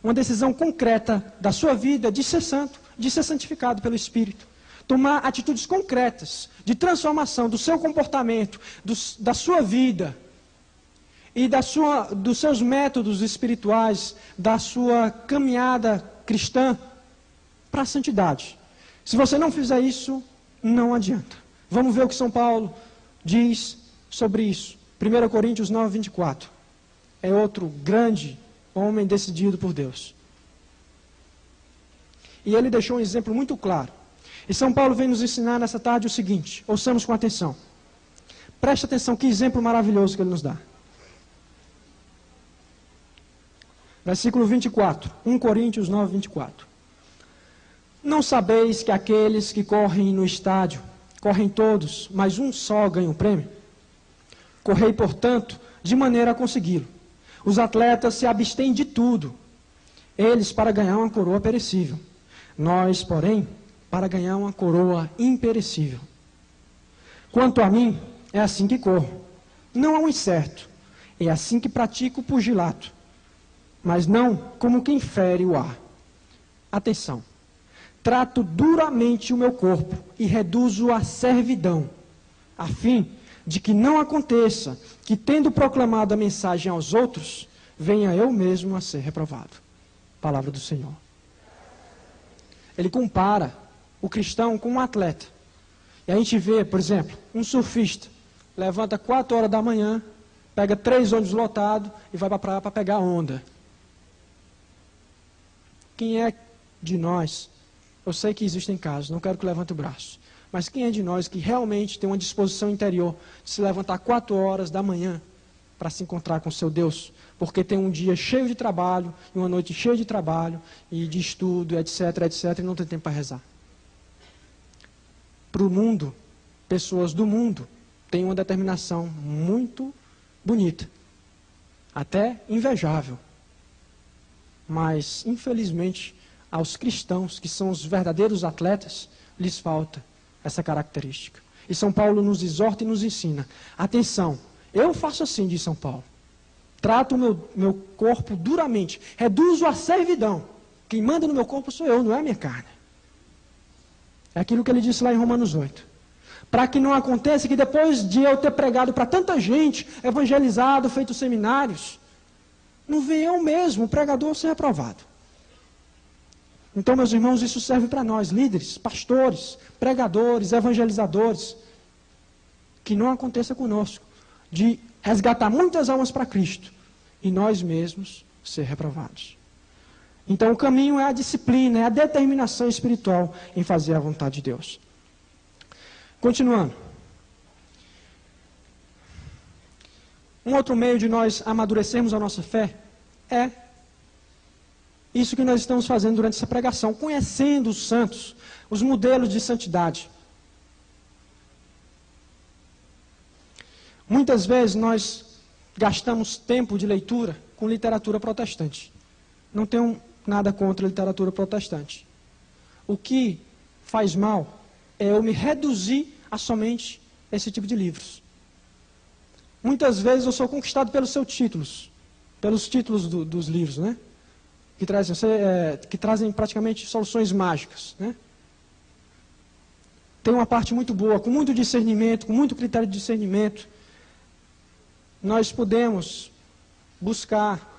Speaker 1: Uma decisão concreta da sua vida de ser santo, de ser santificado pelo Espírito. Tomar atitudes concretas de transformação do seu comportamento, da sua vida e dos seus métodos espirituais, da sua caminhada cristã para a santidade. Se você não fizer isso, não adianta. Vamos ver o que São Paulo diz sobre isso. 1 Coríntios 9, 24. É outro grande homem decidido por Deus. E ele deixou um exemplo muito claro. E São Paulo vem nos ensinar nessa tarde o seguinte, ouçamos com atenção. Preste atenção, que exemplo maravilhoso que ele nos dá. Versículo 24, 1 Coríntios 9, 24. Não sabeis que aqueles que correm no estádio, correm todos, mas um só ganha o prêmio? Correi, portanto, de maneira a consegui-lo. Os atletas se abstêm de tudo, eles para ganhar uma coroa perecível. Nós, porém, para ganhar uma coroa imperecível. Quanto a mim, é assim que corro. Não há um incerto. É assim que pratico o pugilato. Mas não como quem fere o ar. Atenção. Trato duramente o meu corpo e reduzo a servidão, a fim de que não aconteça que, tendo proclamado a mensagem aos outros, venha eu mesmo a ser reprovado. Palavra do Senhor. Ele compara o cristão com um atleta. E a gente vê, por exemplo, um surfista, levanta 4 horas da manhã, pega 3 ônibus lotados e vai para a praia para pegar onda. Quem é de nós, eu sei que existem casos, não quero que levante o braço, mas quem é de nós que realmente tem uma disposição interior de se levantar 4 horas da manhã para se encontrar com seu Deus, porque tem um dia cheio de trabalho, e uma noite cheia de trabalho, e de estudo, etc, etc, e não tem tempo para rezar? Para o mundo, pessoas do mundo têm uma determinação muito bonita, até invejável. Mas, infelizmente, aos cristãos, que são os verdadeiros atletas, lhes falta essa característica. E São Paulo nos exorta e nos ensina. Atenção, eu faço assim, diz São Paulo. Trato o meu corpo duramente. Reduzo a servidão. Quem manda no meu corpo sou eu, não é a minha carne. É aquilo que ele disse lá em Romanos 8. Para que não aconteça que depois de eu ter pregado para tanta gente, evangelizado, feito seminários, não venha eu mesmo, o pregador, ser reprovado. Então, meus irmãos, isso serve para nós, líderes, pastores, pregadores, evangelizadores. Que não aconteça conosco de resgatar muitas almas para Cristo e nós mesmos ser reprovados. Então o caminho é a disciplina, é a determinação espiritual em fazer a vontade de Deus. Continuando. Um outro meio de nós amadurecermos a nossa fé é isso que nós estamos fazendo durante essa pregação, conhecendo os santos, os modelos de santidade. Muitas vezes nós gastamos tempo de leitura com literatura protestante. Não tenho nada contra a literatura protestante. O que faz mal é eu me reduzir a somente esse tipo de livros. Muitas vezes eu sou conquistado pelos seus títulos, pelos títulos dos livros, né? Que trazem praticamente soluções mágicas, né? Tem uma parte muito boa, com muito discernimento, com muito critério de discernimento. Nós podemos buscar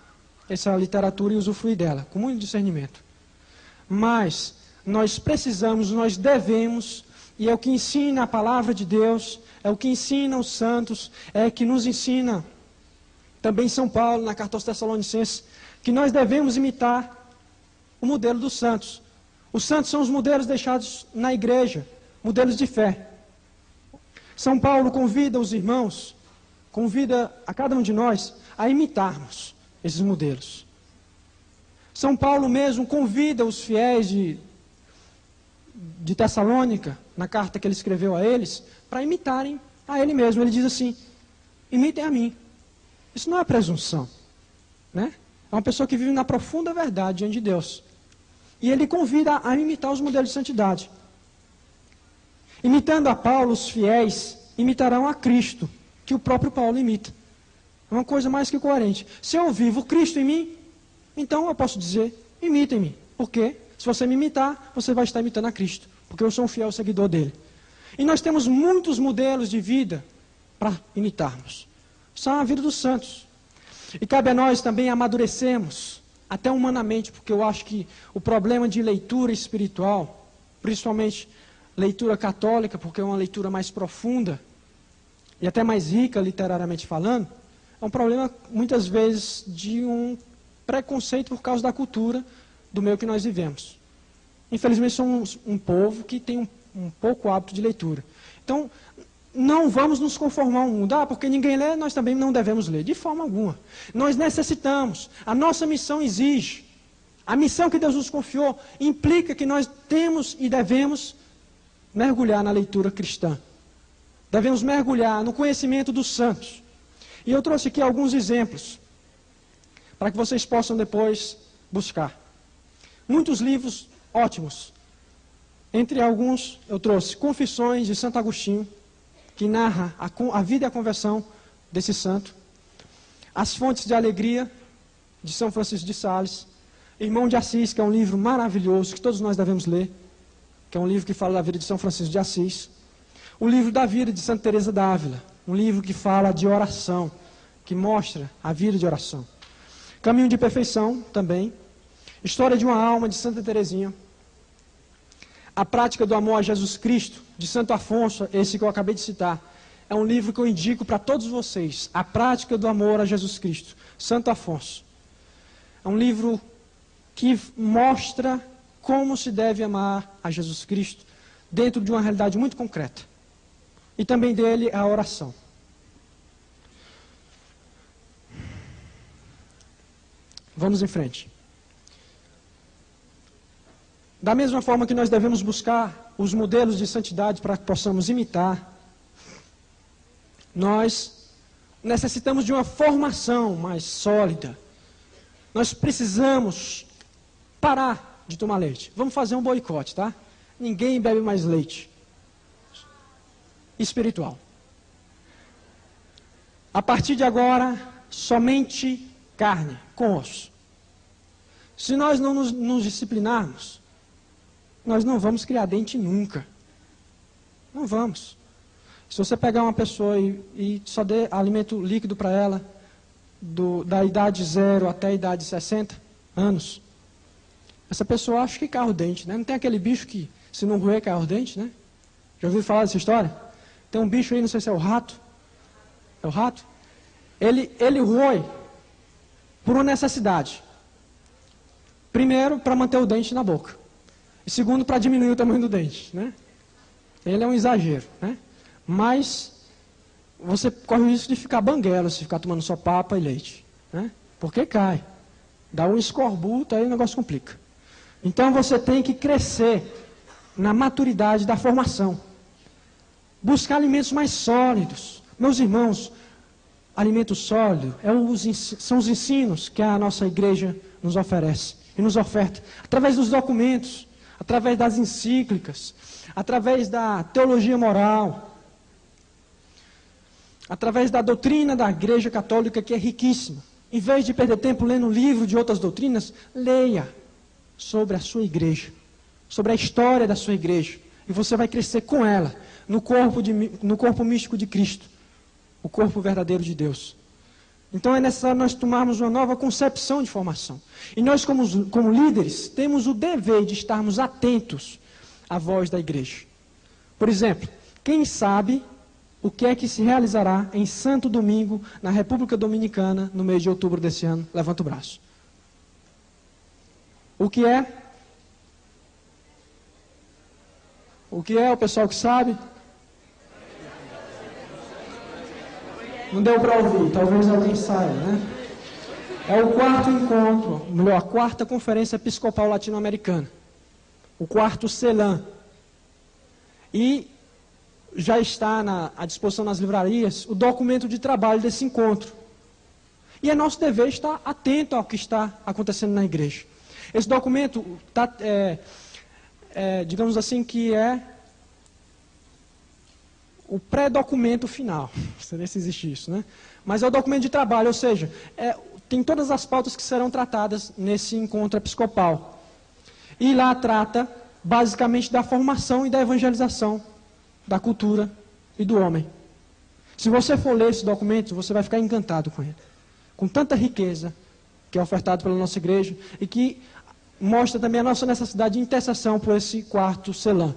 Speaker 1: essa literatura e usufruir dela, com muito discernimento. Mas nós precisamos, nós devemos, e é o que ensina a palavra de Deus, é o que ensina os santos, é o que nos ensina também São Paulo, na carta aos Tessalonicenses, que nós devemos imitar o modelo dos santos. Os santos são os modelos deixados na igreja, modelos de fé. São Paulo convida os irmãos, convida a cada um de nós a imitarmos esses modelos. São Paulo mesmo convida os fiéis de Tessalônica, na carta que ele escreveu a eles, para imitarem a ele mesmo. Ele diz assim: imitem a mim. Isso não é presunção, né? É uma pessoa que vive na profunda verdade diante de Deus. E ele convida a imitar os modelos de santidade. Imitando a Paulo, os fiéis imitarão a Cristo, que o próprio Paulo imita. É uma coisa mais que coerente. Se eu vivo Cristo em mim, então eu posso dizer, imitem-me. Por quê? Se você me imitar, você vai estar imitando a Cristo, porque eu sou um fiel seguidor dele. E nós temos muitos modelos de vida para imitarmos. São a vida dos santos. E cabe a nós também amadurecermos, até humanamente, porque eu acho que o problema de leitura espiritual, principalmente leitura católica, porque é uma leitura mais profunda, e até mais rica literariamente falando, é um problema muitas vezes de um preconceito por causa da cultura do meio que nós vivemos. Infelizmente somos um povo que tem um pouco hábito de leitura. Então, não vamos nos conformar ao mundo. Porque ninguém lê, nós também não devemos ler. De forma alguma. Nós necessitamos. A nossa missão exige. A missão que Deus nos confiou implica que nós temos e devemos mergulhar na leitura cristã. Devemos mergulhar no conhecimento dos santos. E eu trouxe aqui alguns exemplos, para que vocês possam depois buscar. Muitos livros ótimos. Entre alguns, eu trouxe Confissões de Santo Agostinho, que narra a vida e a conversão desse santo. As Fontes de Alegria, de São Francisco de Sales. Irmão de Assis, que é um livro maravilhoso, que todos nós devemos ler, que é um livro que fala da vida de São Francisco de Assis. O livro da vida de Santa Teresa d'Ávila, um livro que fala de oração, que mostra a vida de oração. Caminho de Perfeição, também. História de uma Alma, de Santa Teresinha. A Prática do Amor a Jesus Cristo, de Santo Afonso, esse que eu acabei de citar. É um livro que eu indico para todos vocês. A Prática do Amor a Jesus Cristo, Santo Afonso. É um livro que mostra como se deve amar a Jesus Cristo dentro de uma realidade muito concreta. E também dele a oração. Vamos em frente. Da mesma forma que nós devemos buscar os modelos de santidade para que possamos imitar, nós necessitamos de uma formação mais sólida. Nós precisamos parar de tomar leite. Vamos fazer um boicote, tá? Ninguém bebe mais leite. espiritual. A partir de agora, somente carne, com osso. Se nós não nos disciplinarmos, nós não vamos criar dente nunca. Não vamos. Se você pegar uma pessoa e só der alimento líquido para ela, da idade 0 até a idade 60 anos, essa pessoa acha que cai o dente, né? Não tem aquele bicho que, se não roer, cai o dente, né? Já ouviu falar dessa história? Tem um bicho aí, não sei se é o rato. É o rato? Ele roe por uma necessidade. Primeiro, para manter o dente na boca. E segundo, para diminuir o tamanho do dente, né? Ele é um exagero, né? Mas você corre o risco de ficar banguela se ficar tomando só papa e leite, né? Porque cai. Dá um escorbuto, aí o negócio complica. Então você tem que crescer na maturidade da formação. Buscar alimentos mais sólidos. Meus irmãos, alimento sólido são os ensinos que a nossa igreja nos oferece e nos oferta. Através dos documentos, através das encíclicas, através da teologia moral, através da doutrina da Igreja Católica, que é riquíssima. Em vez de perder tempo lendo livro de outras doutrinas, leia sobre a sua igreja, sobre a história da sua igreja. E você vai crescer com ela, no corpo místico de Cristo, o corpo verdadeiro de Deus. Então é necessário nós tomarmos uma nova concepção de formação. E nós, como líderes, temos o dever de estarmos atentos à voz da igreja. Por exemplo, quem sabe o que é que se realizará em Santo Domingo, na República Dominicana, no mês de outubro desse ano? Levanta o braço. O que é? O que é o pessoal que sabe? Não deu para ouvir, talvez alguém saiba, né? É o quarto encontro, melhor, a quarta Conferência Episcopal Latino-Americana. O quarto CELAM. E já está à disposição nas livrarias o documento de trabalho desse encontro. E é nosso dever estar atento ao que está acontecendo na igreja. Esse documento, digamos assim, que é o pré-documento final. Não sei se existe isso, né? Mas é o documento de trabalho, ou seja, tem todas as pautas que serão tratadas nesse encontro episcopal. E lá trata, basicamente, da formação e da evangelização da cultura e do homem. Se você for ler esse documento, você vai ficar encantado com ele. Com tanta riqueza que é ofertado pela nossa igreja e que mostra também a nossa necessidade de intercessão por esse quarto CELAM.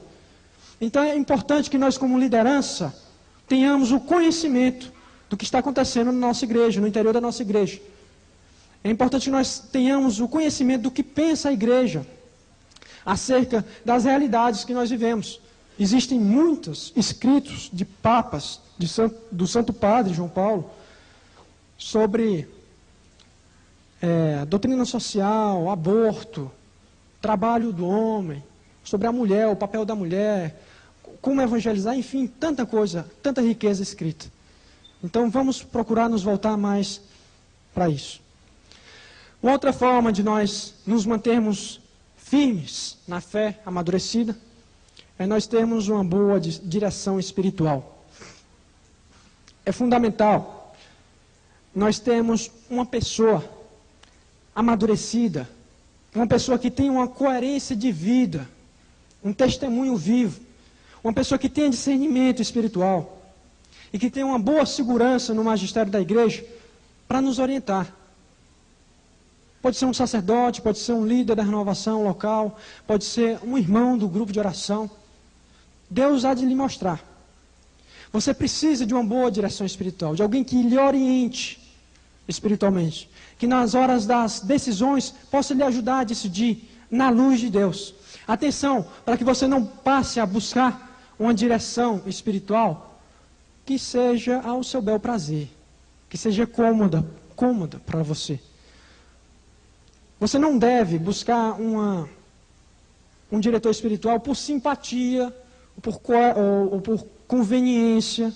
Speaker 1: Então é importante que nós, como liderança, tenhamos o conhecimento do que está acontecendo na nossa igreja, no interior da nossa igreja. É importante que nós tenhamos o conhecimento do que pensa a igreja acerca das realidades que nós vivemos. Existem muitos escritos de papas, do Santo Padre João Paulo, sobre doutrina social, aborto, trabalho do homem, sobre a mulher, o papel da mulher, como evangelizar, enfim, tanta coisa, tanta riqueza escrita. Então vamos procurar nos voltar mais para isso. Uma outra forma de nós nos mantermos firmes na fé amadurecida é nós termos uma boa direção espiritual. É fundamental nós termos uma pessoa amadurecida, uma pessoa que tem uma coerência de vida, um testemunho vivo, uma pessoa que tenha discernimento espiritual e que tenha uma boa segurança no magistério da igreja para nos orientar. Pode ser um sacerdote, pode ser um líder da renovação local, pode ser um irmão do grupo de oração. Deus há de lhe mostrar. Você precisa de uma boa direção espiritual, de alguém que lhe oriente espiritualmente, que nas horas das decisões possa lhe ajudar a decidir na luz de Deus. Atenção, para que você não passe a buscar uma direção espiritual que seja ao seu bel prazer, que seja cômoda para você. Você não deve buscar um diretor espiritual por simpatia, ou por conveniência,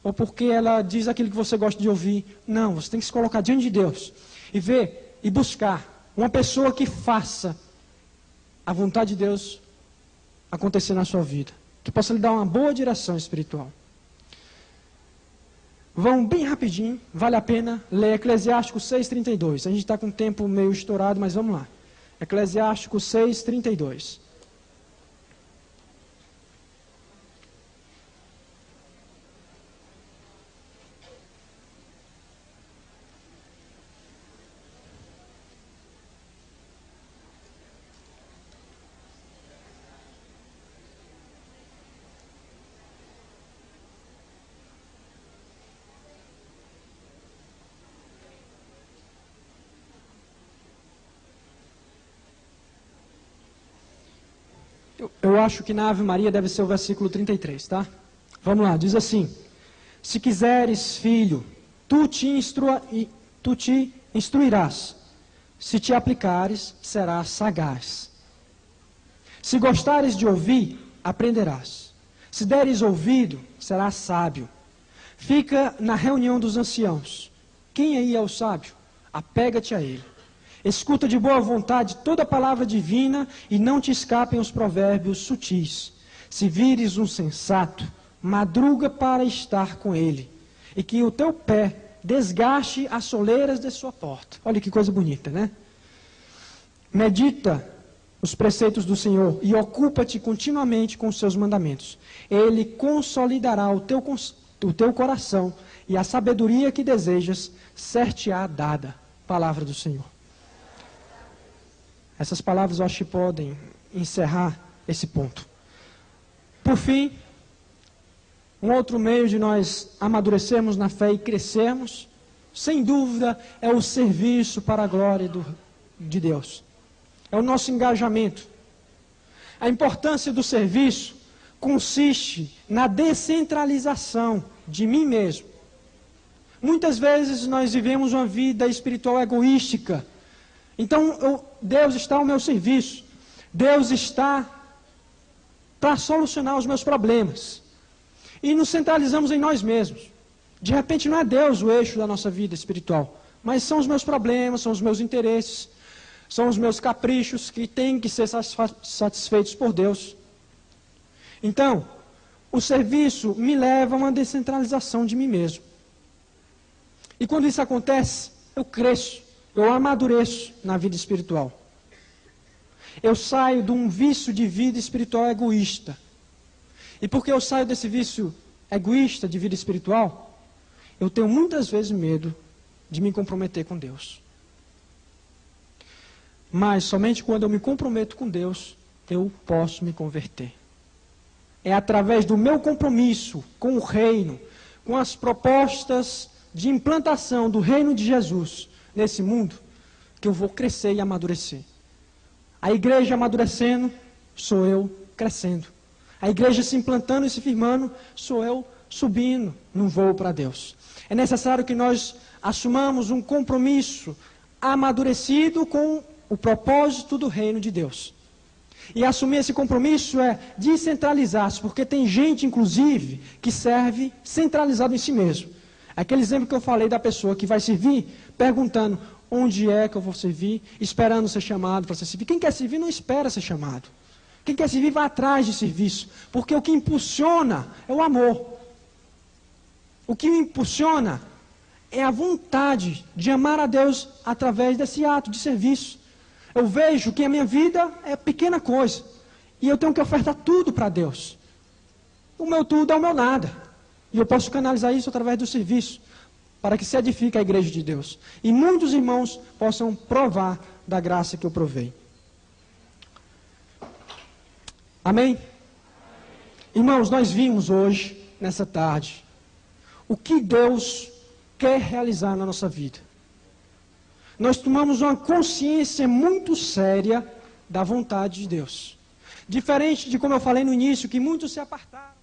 Speaker 1: ou porque ela diz aquilo que você gosta de ouvir. Não, você tem que se colocar diante de Deus e ver e buscar uma pessoa que faça a vontade de Deus acontecer na sua vida, que possa lhe dar uma boa direção espiritual. Vão bem rapidinho, vale a pena ler Eclesiástico 6:32. A gente está com o tempo meio estourado, mas vamos lá. Eclesiástico 6:32. Eu acho que na Ave Maria deve ser o versículo 33, tá? Vamos lá, diz assim: se quiseres, filho, tu te instruirás. Se te aplicares, serás sagaz. Se gostares de ouvir, aprenderás. Se deres ouvido, serás sábio. Fica na reunião dos anciãos. Quem aí é o sábio? Apega-te a ele. Escuta de boa vontade toda palavra divina e não te escapem os provérbios sutis. Se vires um sensato, madruga para estar com ele, e que o teu pé desgaste as soleiras de sua porta. Olha que coisa bonita, né? Medita os preceitos do Senhor e ocupa-te continuamente com os seus mandamentos. Ele consolidará o teu coração, e a sabedoria que desejas ser-te-á dada. Palavra do Senhor. Essas palavras eu acho que podem encerrar esse ponto. Por fim, um outro meio de nós amadurecermos na fé e crescermos, sem dúvida, é o serviço para a glória de Deus. É o nosso engajamento. A importância do serviço consiste na descentralização de mim mesmo. Muitas vezes nós vivemos uma vida espiritual egoística. Então, Deus está ao meu serviço. Deus está para solucionar os meus problemas. E nos centralizamos em nós mesmos. De repente, não é Deus o eixo da nossa vida espiritual, mas são os meus problemas, são os meus interesses, são os meus caprichos que têm que ser satisfeitos por Deus. Então, o serviço me leva a uma descentralização de mim mesmo. E quando isso acontece, eu cresço. Eu amadureço na vida espiritual. Eu saio de um vício de vida espiritual egoísta. E porque eu saio desse vício egoísta de vida espiritual, eu tenho muitas vezes medo de me comprometer com Deus. Mas somente quando eu me comprometo com Deus, eu posso me converter. É através do meu compromisso com o reino, com as propostas de implantação do reino de Jesus nesse mundo, que eu vou crescer e amadurecer. A igreja amadurecendo, sou eu crescendo. A igreja se implantando e se firmando, sou eu subindo num voo para Deus. É necessário que nós assumamos um compromisso amadurecido com o propósito do reino de Deus. E assumir esse compromisso é descentralizar-se, porque tem gente, inclusive, que serve centralizado em si mesmo. Aquele exemplo que eu falei da pessoa que vai servir, perguntando onde é que eu vou servir, esperando ser chamado para ser servir. Quem quer servir não espera ser chamado. Quem quer servir vai atrás de serviço, porque o que impulsiona é o amor. O que me impulsiona é a vontade de amar a Deus através desse ato de serviço. Eu vejo que a minha vida é pequena coisa, e eu tenho que ofertar tudo para Deus. O meu tudo é o meu nada. E eu posso canalizar isso através do serviço, para que se edifique a igreja de Deus. E muitos irmãos possam provar da graça que eu provei. Amém? Irmãos, nós vimos hoje, nessa tarde, o que Deus quer realizar na nossa vida. Nós tomamos uma consciência muito séria da vontade de Deus. Diferente de como eu falei no início, que muitos se apartaram.